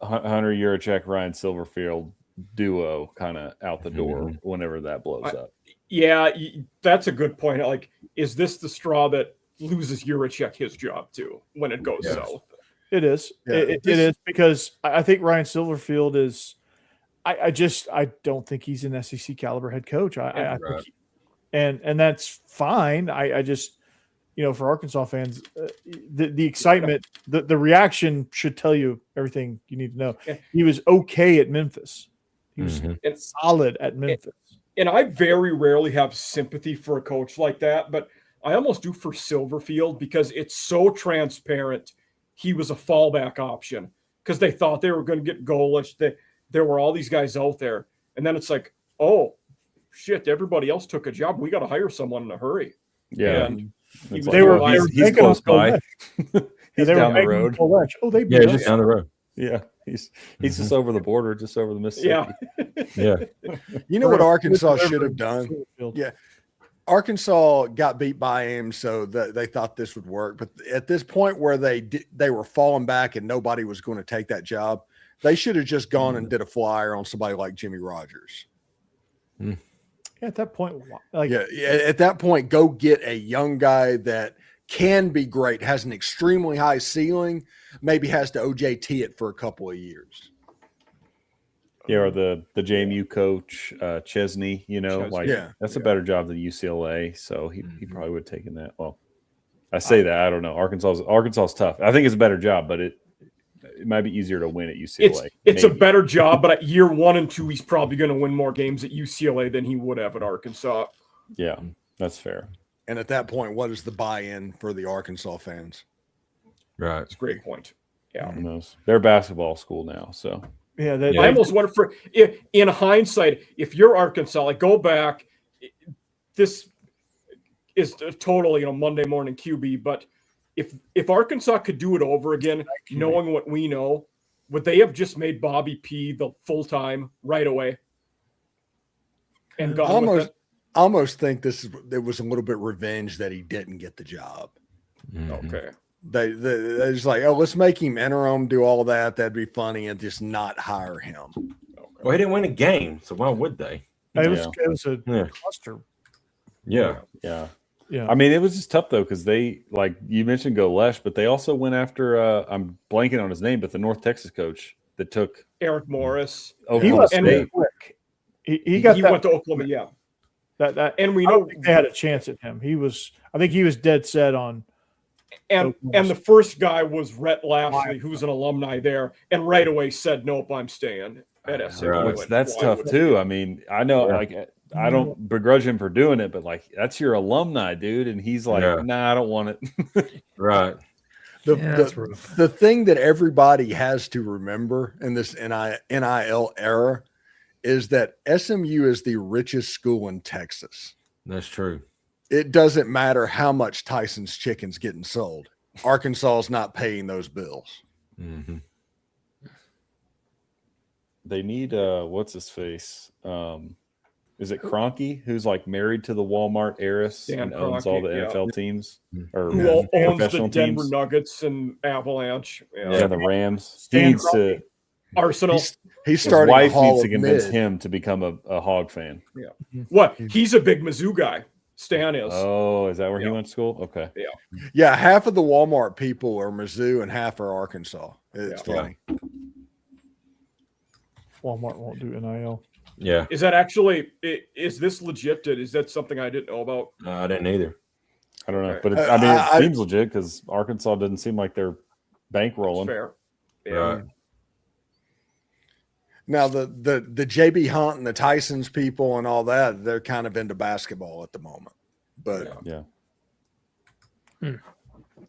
Hunter Yurachek, Ryan Silverfield duo kind of out the door whenever that blows up. Yeah, that's a good point. Like, is this the straw that loses Yurachek his job too when it goes south? It is. Yeah, it is because I think Ryan Silverfield is. I don't think he's an SEC caliber head coach. I think and that's fine. I just, for Arkansas fans, the excitement, the reaction should tell you everything you need to know. Yeah. He was okay at Memphis. He was solid at Memphis. And I very rarely have sympathy for a coach like that, but I almost do for Silverfield because it's so transparent. He was a fallback option because they thought they were going to get goalish. There were all these guys out there. And then it's like, oh, shit, everybody else took a job. We got to hire someone in a hurry. Yeah. And He's banking close by. on He's they were down the banking road. on Kolesh. Oh, they beat Yeah, us. just down the road. Yeah. He's just over the border, just over the Mississippi. Yeah. Yeah. You know what Arkansas should have done? Yeah. Arkansas got beat by Ames, so they thought this would work. But at this point where they were falling back and nobody was going to take that job, they should have just gone and did a flyer on somebody like Jimmy Rogers. Yeah, at that point, at that point, go get a young guy that can be great, has an extremely high ceiling, maybe has to OJT it for a couple of years. Yeah, or the JMU coach, Chesney, that's a better job than UCLA. So he probably would have taken that. Well, I say that, I don't know. Arkansas's tough. I think it's a better job, but it might be easier to win at UCLA. It's a better job, but at year 1 and 2, he's probably going to win more games at UCLA than he would have at Arkansas. Yeah, that's fair. And at that point, what is the buy-in for the Arkansas fans? Right. That's a great point. Yeah. Who knows? They're a basketball school now, so. Yeah, I almost wonder in hindsight, if you're Arkansas, like go back, this is a total, Monday morning QB, but if Arkansas could do it over again, knowing what we know, would they have just made Bobby P the full-time right away? And gone with it? I almost think there was a little bit revenge that he didn't get the job. Okay. They just like, oh, let's make him interim, do all that. That'd be funny, and just not hire him. Okay. Well, he didn't win a game, so why would they? It was a cluster. Yeah. Yeah. Yeah. I mean, it was just tough though, because they, like you mentioned, Golesh, but they also went after I'm blanking on his name, but the North Texas coach that took Eric Morris. Oklahoma He State. quick. He went to Oklahoma, yeah. That and we I don't know think they had a chance at him. I think he was dead set on. And the first guy was Rhett Lashley, who's an alumni there, and right away said, "Nope, I'm staying at SMU." Right. That's tough too. I mean, I know, I don't begrudge him for doing it, but that's your alumni, dude, and he's like, "Nah, I don't want it." Right. The thing that everybody has to remember in this NIL era is that SMU is the richest school in Texas. That's true. It doesn't matter how much Tyson's chicken's getting sold. Arkansas is not paying those bills. Mm-hmm. They need what's his face? Is it Kroenke, who's like married to the Walmart heiress and owns all the NFL teams or who owns the professional Denver teams? Nuggets and Avalanche? Yeah, the Rams. He Stan needs to. Arsenal. He's His starting. wife needs to convince him to become a Hog fan. Yeah. What? He's a big Mizzou guy. Stan is. Oh, is that where he went to school? Okay. Yeah, half of the Walmart people are Mizzou and half are Arkansas. It's funny. Walmart won't do NIL. Yeah. Is that actually? Is this legit? Is that something I didn't know about? I didn't either. I don't know, but it seems legit because Arkansas doesn't seem like they're bankrolling. Fair. Yeah. Right. Now the JB Hunt and the Tyson's people and all that, they're kind of into basketball at the moment. But yeah.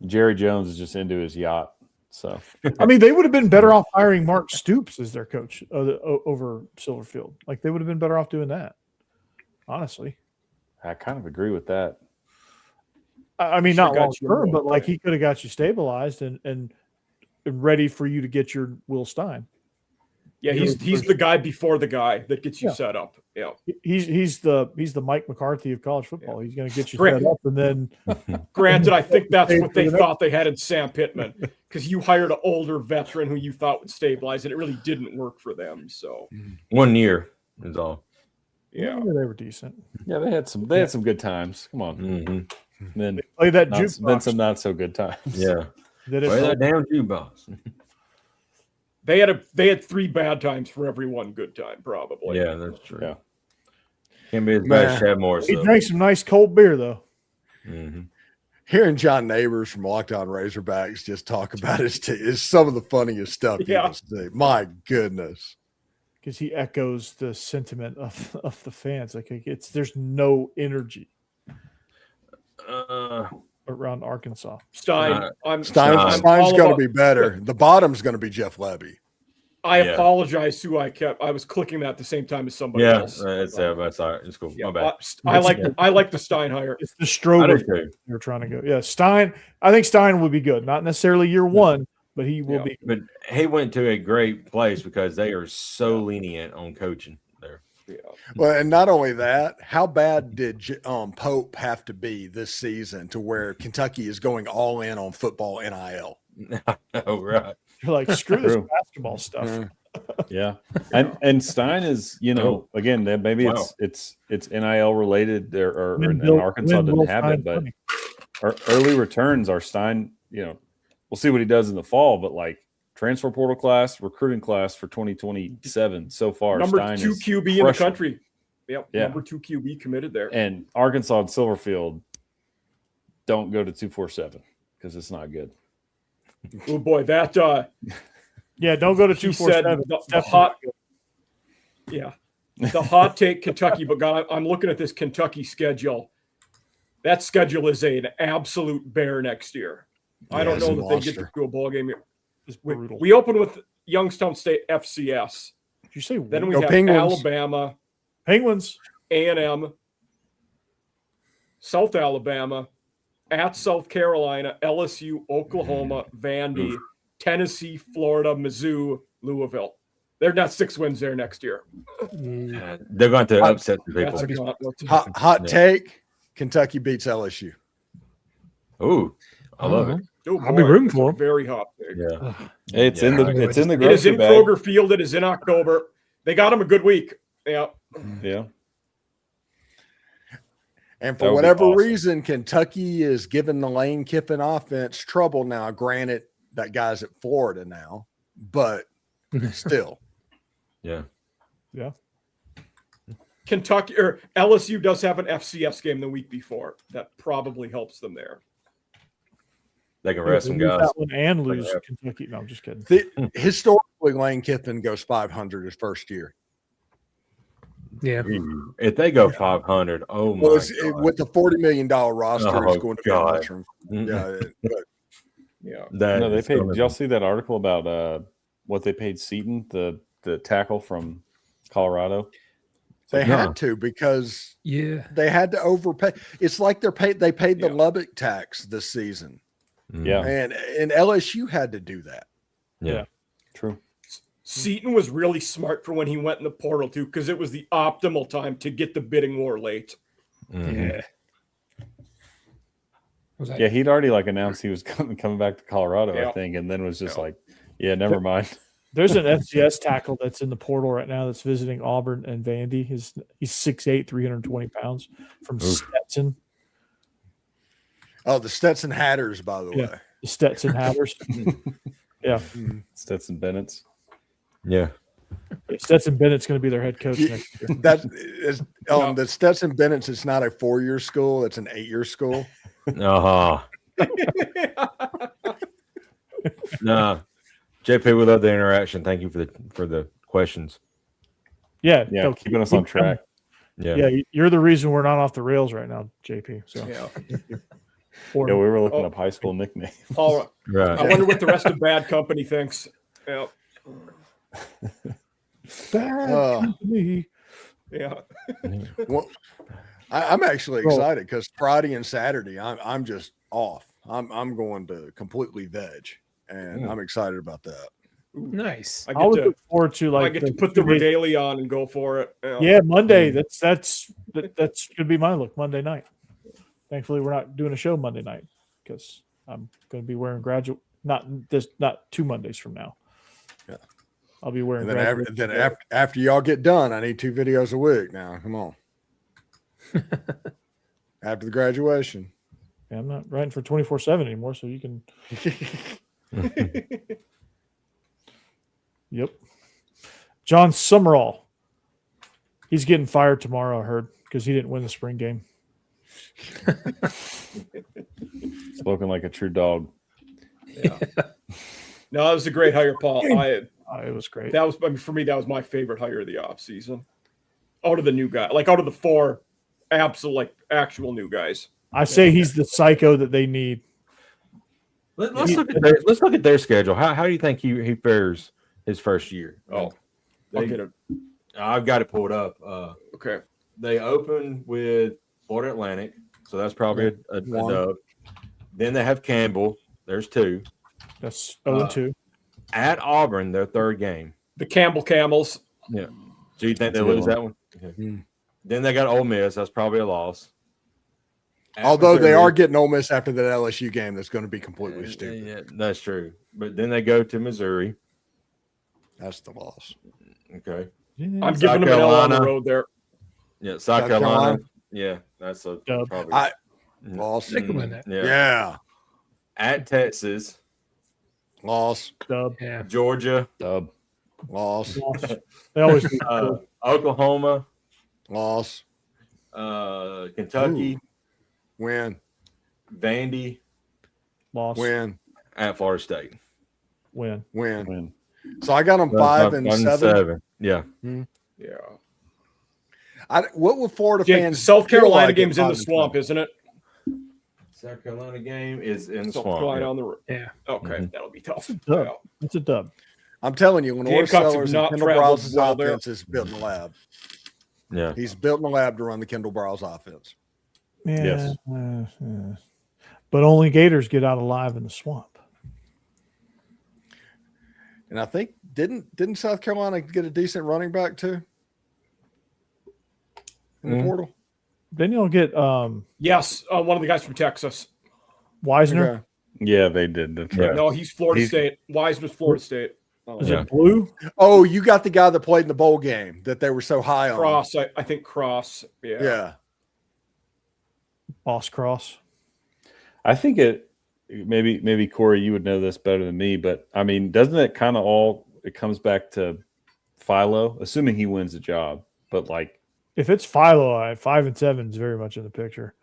Jerry Jones is just into his yacht. So I mean, they would have been better off hiring Mark Stoops as their coach over Silverfield. Like they would have been better off doing that. Honestly, I kind of agree with that. I mean, not long term, but like play. he could have got you stabilized and ready for you to get your Will Stein. Yeah, he's the guy before the guy that gets you set up. Yeah, he's the Mike McCarthy of college football. He's going to get you Great. set up, and then. Granted, I think that's what they thought they had in Sam Pittman, because you hired an older veteran who you thought would stabilize, and it really didn't work for them. So 1 year is all. Yeah, they were decent. Yeah, they had some good times. Come on. Mm-hmm. Then Play that then some not so good times. Yeah. Play that damn jukebox. they had 3 bad times for every 1 good time, probably. Yeah, that's true. Yeah. Can't be as bad as Chad Morris. He drank some nice cold beer though. Mm-hmm. Hearing John Neighbors from Locked On Razorbacks just talk about his team is some of the funniest stuff you can see. My goodness. Because he echoes the sentiment of the fans. Like there's no energy around Arkansas. Stein's going to be better. The bottom's going to be Jeff Levy. I apologize who I kept. I was clicking that at the same time as somebody else. That's all right. It's cool. Yeah, my bad. I like the Stein hire. It's the Strober they're trying to go. Yeah, Stein. I think Stein would be good. Not necessarily year 1, but he will be. But he went to a great place because they are so lenient on coaching there. Yeah. Well, and not only that, how bad did Pope have to be this season to where Kentucky is going all in on football NIL? Oh, right. You're like, screw this basketball stuff. Yeah, and Stein is, again, maybe it's NIL related, or Arkansas didn't have it, but our early returns are Stein. We'll see what he does in the fall, but like transfer portal class, recruiting class for 2027 so far. Number Stein 2 QB in the country. Yep. Yeah, number 2 QB committed there. And Arkansas and Silverfield don't go to 247 because it's not good. Oh boy, that don't go to 247. The hot take Kentucky, but God, I'm looking at this Kentucky schedule. That schedule is an absolute bear next year. I don't know that they get to a bowl game here. It's brutal. We open with Youngstown State FCS. Did you say then we have Penguins. Alabama, Penguins, A&M, South Alabama, at South Carolina, LSU, Oklahoma, Vandy, Tennessee, Florida, Mizzou, Louisville. They're not 6 wins there next year. They're going to upset the people. Hot take: Kentucky beats LSU. Oh, I love it. Oh, I'll be rooting for them. Very hot pick. Yeah, it's in the It is in grocery bag. Kroger Field. It is in October. They got him a good week. Yeah. And for whatever reason, Kentucky is giving the Lane Kiffin offense trouble now. Granted, that guy's at Florida now, but still. Yeah. Kentucky or LSU does have an FCS game the week before. That probably helps them there. They can rest some guys. That one and lose Kentucky. No, I'm just kidding. Historically, Lane Kiffin goes 500 his first year. Yeah. If they go 500, oh my God. With the $40 million roster, it's going to be a God. mushroom. Yeah. They paid. Did y'all see that article about what they paid Seton, the tackle from Colorado? They had to because they had to overpay. It's like they paid the Lubbock tax this season. Yeah. And LSU had to do that. Yeah. True. Seton was really smart for when he went in the portal too, because it was the optimal time to get the bidding war late. Yeah. Yeah, he'd already announced he was coming back to Colorado, I think, and then was just never mind. There's an FCS tackle that's in the portal right now that's visiting Auburn and Vandy. He's 6'8", 320 pounds from Stetson. Oh, the Stetson Hatters, by the way. The Stetson Hatters. Yeah. Stetson Bennett's. Yeah. Stetson Bennett's going to be their head coach next year. That is the Stetson Bennett's. It's not a 4-year school; it's an 8-year school. Nah, JP, we love the interaction. Thank you for the questions. Yeah, keeping us on track. Yeah, you're the reason we're not off the rails right now, JP. So we were looking up high school nicknames. All right. I wonder what the rest of Bad Company thinks. Yeah. Bad Company. Yeah. Well, I'm actually excited because Friday and Saturday I'm just off. I'm going to completely veg, and I'm excited about that. Nice. I would look forward to I get to put the Redaily on and go for it. Yeah, Monday. That's gonna be my look Monday night. Thankfully, we're not doing a show Monday night because I'm going to be wearing not 2 Mondays from now. Yeah, I'll be wearing. And then after y'all get done, I need 2 videos a week. Now, come on. After the graduation. Yeah, I'm not writing for 24/7 anymore, so you can. Yep. John Summerall. He's getting fired tomorrow, I heard, because he didn't win the spring game. Spoken like a true dog. Yeah. No, that was a great hire, Paul. It was great. That was, for me, that was my favorite hire of the offseason. Out of the new guy, out of the 4 absolute, actual new guys. I say he's the psycho that they need. Let's look at their schedule. How do you think he fares his first year? Oh, I'll get it. I've got it pulled up. Okay. They open with Florida Atlantic, so that's probably a dub. Then they have Campbell. There's 2. That's 0-2. At Auburn, their 3rd game. The Campbell Camels. Yeah. So you think they lose that one? Okay. Then they got Ole Miss. That's probably a loss. Although they are getting Ole Miss after that LSU game, that's going to be completely stupid. Yeah, that's true. But then they go to Missouri. That's the loss. Okay. Yeah. I'm giving them an L on the road there. Yeah, South Carolina. Yeah, that's a probably loss. Yeah. At Texas. Loss. Dub. Yeah. Georgia. Dub. Loss. They always Oklahoma. Loss. Kentucky. Win. Vandy. Loss. Win. At Florida State. Win. So I got them 5 and 7. Yeah. Yeah. What will Florida fans? South Carolina game's in the swamp, isn't it? South Carolina game is in the South swamp. Carolina on the road. Yeah. Okay, that'll be tough. It's a dub. I'm telling you, when Orr Sellers and Kendall Browse's well offense is built in the lab. Yeah. He's built in the lab to run the Kendall Browse offense. Yeah. Yes. But only Gators get out alive in the swamp. And I think didn't South Carolina get a decent running back too in the portal? Then you'll get yes, one of the guys from Texas, Wisner. Okay. Yeah, they did. That's right. No, he's Florida State. Wisner's Florida State. Is it Blue? Oh, you got the guy that played in the bowl game that they were so high on. Cross, I think Cross. Yeah. Boss Cross. I think maybe Corey, you would know this better than me, but I mean, doesn't it kind of it comes back to Philo, assuming he wins the job, but if it's Philo, 5 and 7 is very much in the picture.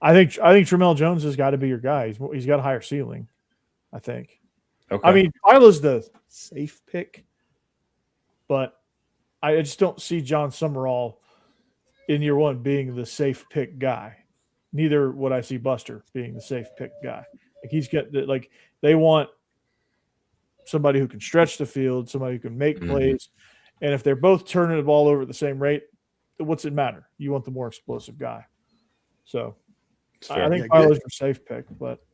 I think Tramel Jones has got to be your guy. He's got a higher ceiling, I think. okay. I mean, Philo's the safe pick, but I just don't see John Summerall in year 1 being the safe pick guy. Neither would I see Buster being the safe pick guy. He's got they want somebody who can stretch the field, somebody who can make plays, and if they're both turning the ball over at the same rate, what's it matter? You want the more explosive guy. So I think Philo's your safe pick, but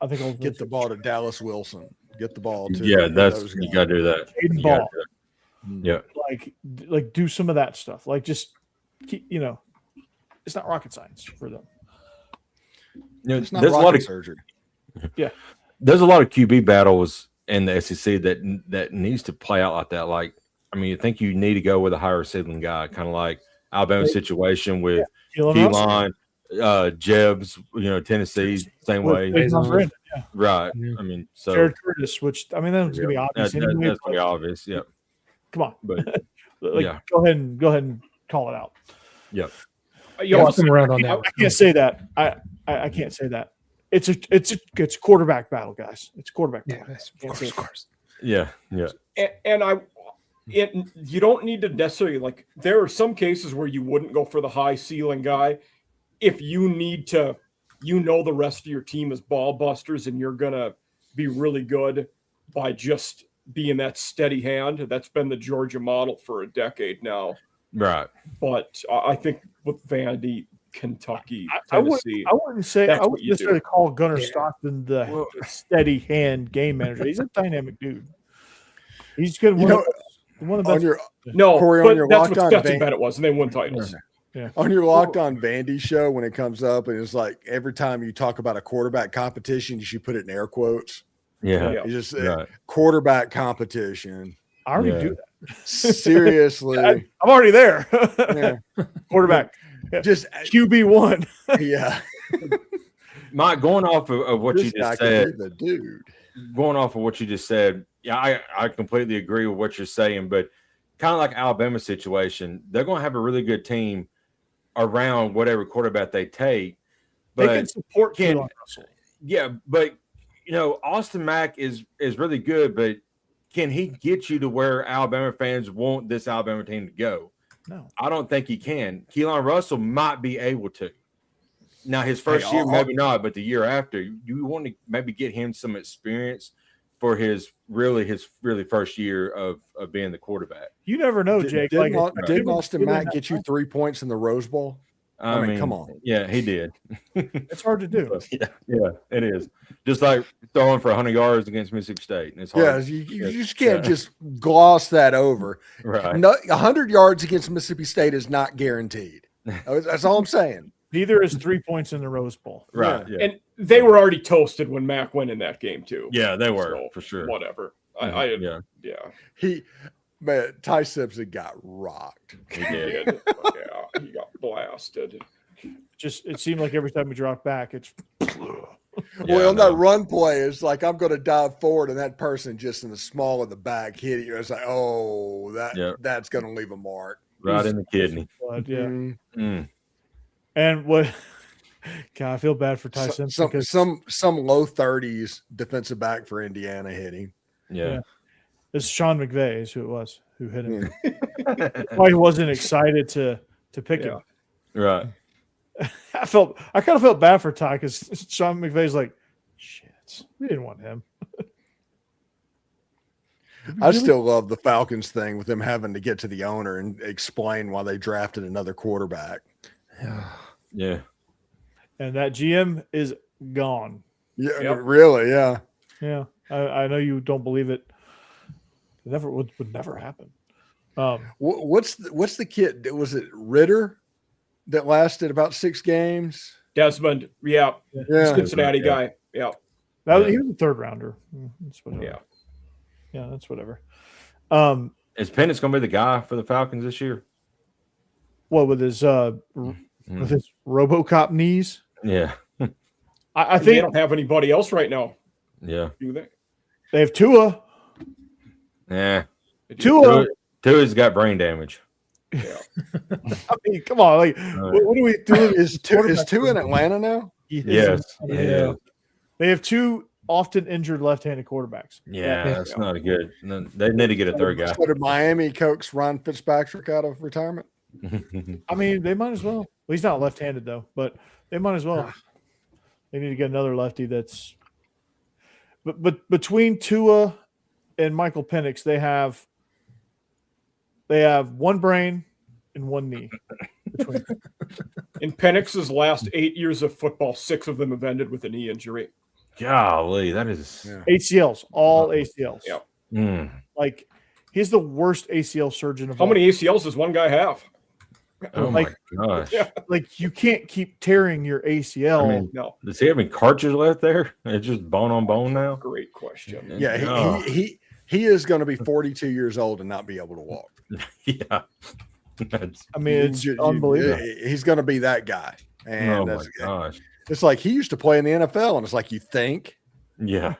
I think I'll get the ball to Dallas Wilson. Get the ball to you got to do that. Aiden Ball. Yeah, like do some of that stuff. Just keep, it's not rocket science for them. It's not there's rocket a lot of surgery. Yeah, there's a lot of QB battles in the SEC that needs to play out like that. I think you need to go with a higher ceiling guy, kind of like Alabama's situation with Keelan, Jebs, Tennessee, same way. Right. I mean, so Jared Curtis, which that's going to be obvious. That's going to be obvious. Yeah. Come on, but go ahead and call it out. Yeah. Around on that. I can't say that. I can't say that. It's quarterback battle, guys. It's quarterback battle. Of course. Yeah. And you don't need to necessarily there are some cases where you wouldn't go for the high ceiling guy if you need to, the rest of your team is ball busters and you're gonna be really good by just being that steady hand. That's been the Georgia model for a decade now. Right. But I think with Vandy, Kentucky, I Tennessee, wouldn't say that's I what wouldn't you necessarily do. call Gunnar Yeah. Stockton the Well- steady hand game manager. He's a dynamic dude. He's good. You know, One of the on best. your No, Corey, on but your that's what Locked On Stetson Van- Bennett was, and they won titles. on your Locked On Vandy show, when it comes up, and it's like every time you talk about a quarterback competition, you should put it in air quotes. Yeah. Yeah. You just Right. quarterback competition. I already Yeah. do that. Seriously, I'm already there. yeah. Quarterback. Just QB1. yeah. Mike, going off of what This you guy just could said, be the dude. going off of what you just said, yeah, I completely agree with what you're saying, but kind of like Alabama's situation, they're going to have a really good team around whatever quarterback they take. They But can support can- Keelan Russell. yeah, but Austin Mack is really good, but can he get you to where Alabama fans want this Alabama team to go? No. I don't think he can. Keelan Russell might be able to. Now, his first year, maybe not, but the year after, you want to maybe get him some experience for his really first year of being the quarterback. You never know, Jake. Didn't Given Austin Mack that get you time, 3 points in the Rose Bowl? I mean, come on. Yeah, he did. It's hard to do. Yeah, it is. Just like throwing for 100 yards against Mississippi State. And it's Yeah, hard. you just can't just gloss that over. Right. No, 100 yards against Mississippi State is not guaranteed. That's all I'm saying. Neither is 3 points in the Rose Bowl. Right. Yeah. And they were already toasted when Mac went in that game too. Yeah, they were So, for sure. Whatever. Yeah, Man, Ty Simpson got rocked. he did. Yeah, he got blasted. Just it seemed like every time we dropped back, it's Yeah, Well, I on that know. run play, it's like I'm going to dive forward, and that person just in the small of the back hit you. It's like, oh, that's going to leave a mark. Right in the kidney. blood. Yeah. Mhm. Mm. And what? God, I feel bad for Ty Simpson Some because some low 30s defensive back for Indiana hit him. Yeah. it's Sean McVay is who it was who hit him. Why he wasn't excited to pick him. Right. I kind of felt bad for Ty because Sean McVay's like, shit, we didn't want him. I still love the Falcons thing with them having to get to the owner and explain why they drafted another quarterback. Yeah. And that GM is gone. Yeah, Yep. really, yeah. Yeah, I know you don't believe it. It never would never happen. What's the kid? Was it Ritter that lasted about 6 games? Desmond, yeah, Yeah, Cincinnati Yeah. guy. Yeah. He was a third rounder. That's whatever. Yeah. Yeah, that's whatever. Is Penix going to be the guy for the Falcons this year? What with his RoboCop knees? Yeah. I They think don't have anybody else right now, Yeah. do they? they have Tua. Yeah. They do. Tua. Tua's got brain damage. Yeah. I mean, come on, like what are we doing? Is two in Atlanta now? Yes. Yeah. They have 2 often injured left-handed quarterbacks. Yeah, that's not a good. No, they need to get a third guy. So did Miami coax Ron Fitzpatrick out of retirement? I mean, they might as well. Well, he's not left-handed though, but they might as well. They need to get another lefty that's. But between Tua and Michael Penix, they have 1 brain and 1 knee. Between. In Penix's last 8 years of football, 6 of them have ended with a knee injury. Golly, that is. Yeah. ACLs, all ACLs. Yeah. Mm. Like he's the worst ACL surgeon of How all. many ACLs does one guy have? Oh Like- my gosh. Yeah. Like you can't keep tearing your ACL. I mean, No. does he have any cartridge left there? It's just bone on bone now. Great question. Yeah, Oh. he is going to be 42 years old and not be able to walk. Yeah. That's, I mean, it's You- unbelievable. He's going to be that guy. And oh my that's, gosh. it's like he used to play in the NFL, and it's like you think. Yeah.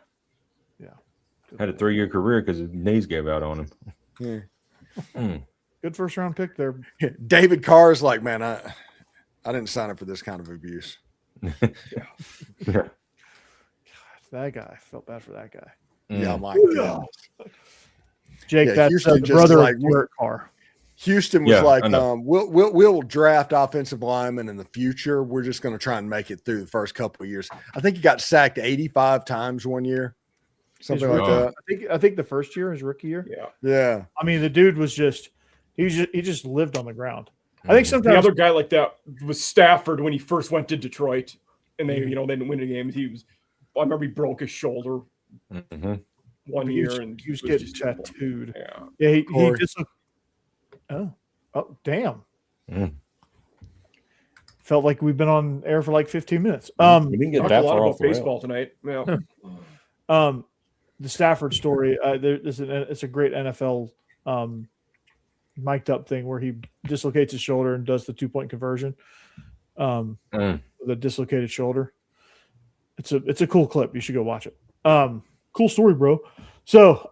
Yeah. Had a 3-year career because his knees gave out on him. Yeah. Mm. Good first round pick there. David Carr is like, man, I didn't sign up for this kind of abuse. Yeah. That guy. I felt bad for that guy. Yeah, Mm. my God. Jake, Yeah, that's Houston the just brother like- of Derek Carr. Houston was Yeah, like, I know. we'll draft offensive linemen in the future. We're just going to try and make it through the first couple of years. I think he got sacked 85 times one year, something His like rookie- that. I think the first year, his rookie year. Yeah. Yeah, I mean, the dude was just He just lived on the ground. I think The sometimes other guy like that was Stafford when he first went to Detroit, and they they didn't win the game. I remember he broke his shoulder one year, and he was it getting just terrible. tattooed. Yeah, He Corey. just oh damn. Mm. Felt like we've been on air for like 15 minutes. We didn't get talked that a lot far about off the rail. baseball tonight. Yeah. The Stafford story. It's a great NFL mic'd up thing where he dislocates his shoulder and does the 2-point conversion. The dislocated shoulder. It's a cool clip. You should go watch it. Cool story, bro. So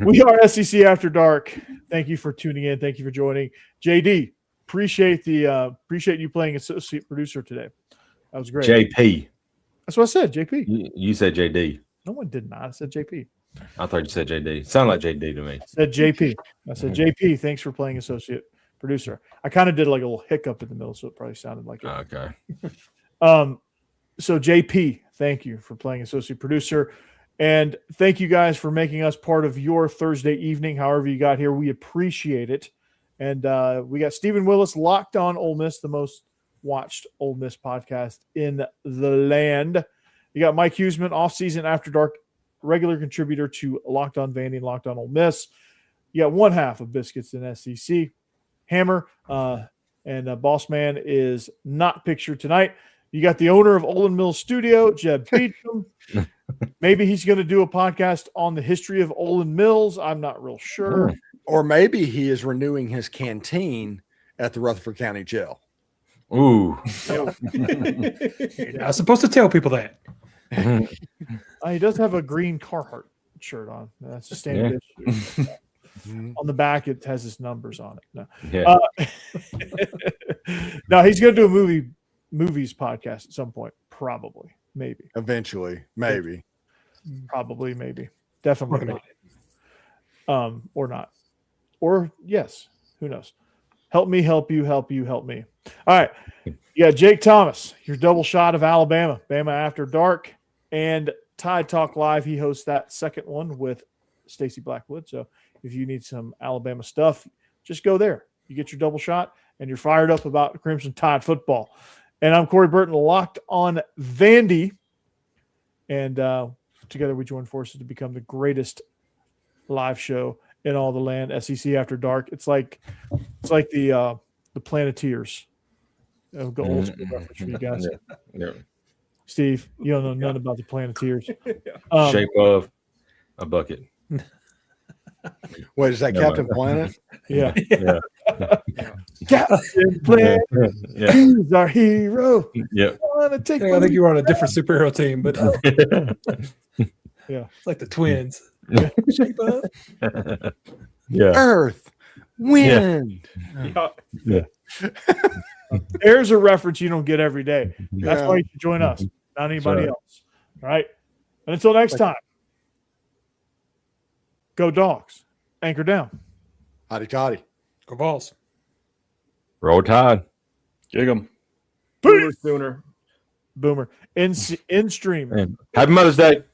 we are SEC After Dark. Thank you for tuning in. Thank you for joining. JD, appreciate you playing associate producer today. That was great. JP. That's what I said, JP. You said JD. No one did not. I said JP. I thought you said JD. Sound like JD to me. I said JP. I said JP. Thanks for playing associate producer. I kind of did like a little hiccup in the middle, so it probably sounded like it. Okay. So JP, thank you for playing associate producer, and thank you guys for making us part of your Thursday evening. However you got here, we appreciate it. And we got Stephen Willis, Locked On Ole Miss, the most watched Ole Miss podcast in the land. You got Mike Huseman, off-season After Dark regular contributor to Locked On Vandy and Locked On Ole Miss. You got one half of Biscuits in SEC. Hammer and Boss Man is not pictured tonight. You got the owner of Olin Mills Studio, Jeb Beecham. Maybe he's going to do a podcast on the history of Olin Mills. I'm not real sure. Or maybe he is renewing his canteen at the Rutherford County Jail. Ooh. I was supposed to tell people that. He does have a green Carhartt shirt on. That's a standard issue. On the back, it has his numbers on it. No, Yeah. no, he's going to do a movies podcast at some point. Probably, maybe, Eventually, maybe. probably, maybe, definitely not. Or not, or yes, who knows? Help me, help you, help you, help me. All right, yeah, Jake Thomas, your double shot of Alabama, Bama After Dark, and Tide Talk Live. He hosts that second one with Stacy Blackwood. So if you need some Alabama stuff, just go there. You get your double shot, and you're fired up about Crimson Tide football. And I'm Corey Burton, Locked On Vandy. And together we join forces to become the greatest live show in all the land, SEC After Dark. It's like the Planeteers. I'll go old school reference for you guys. Yeah. Steve, you don't know nothing about the Planeteers. Shape of a bucket. Wait, is that No, Captain Planet? Yeah. Yeah. Captain Planet, Yeah. he's our hero. Yeah. Wanna take I think you were on a different superhero team, but Yeah. it's like the twins. Shape up. Yeah. Earth, wind. Yeah. There's a reference you don't get every day. That's Yeah. why you should join us, not anybody right. else. All right. And until next time, go Dogs. Anchor down. Hotty toddy. Go Vols. Roll Tide. Gig 'em. Sooner. Boomer. In stream. Happy Mother's Day.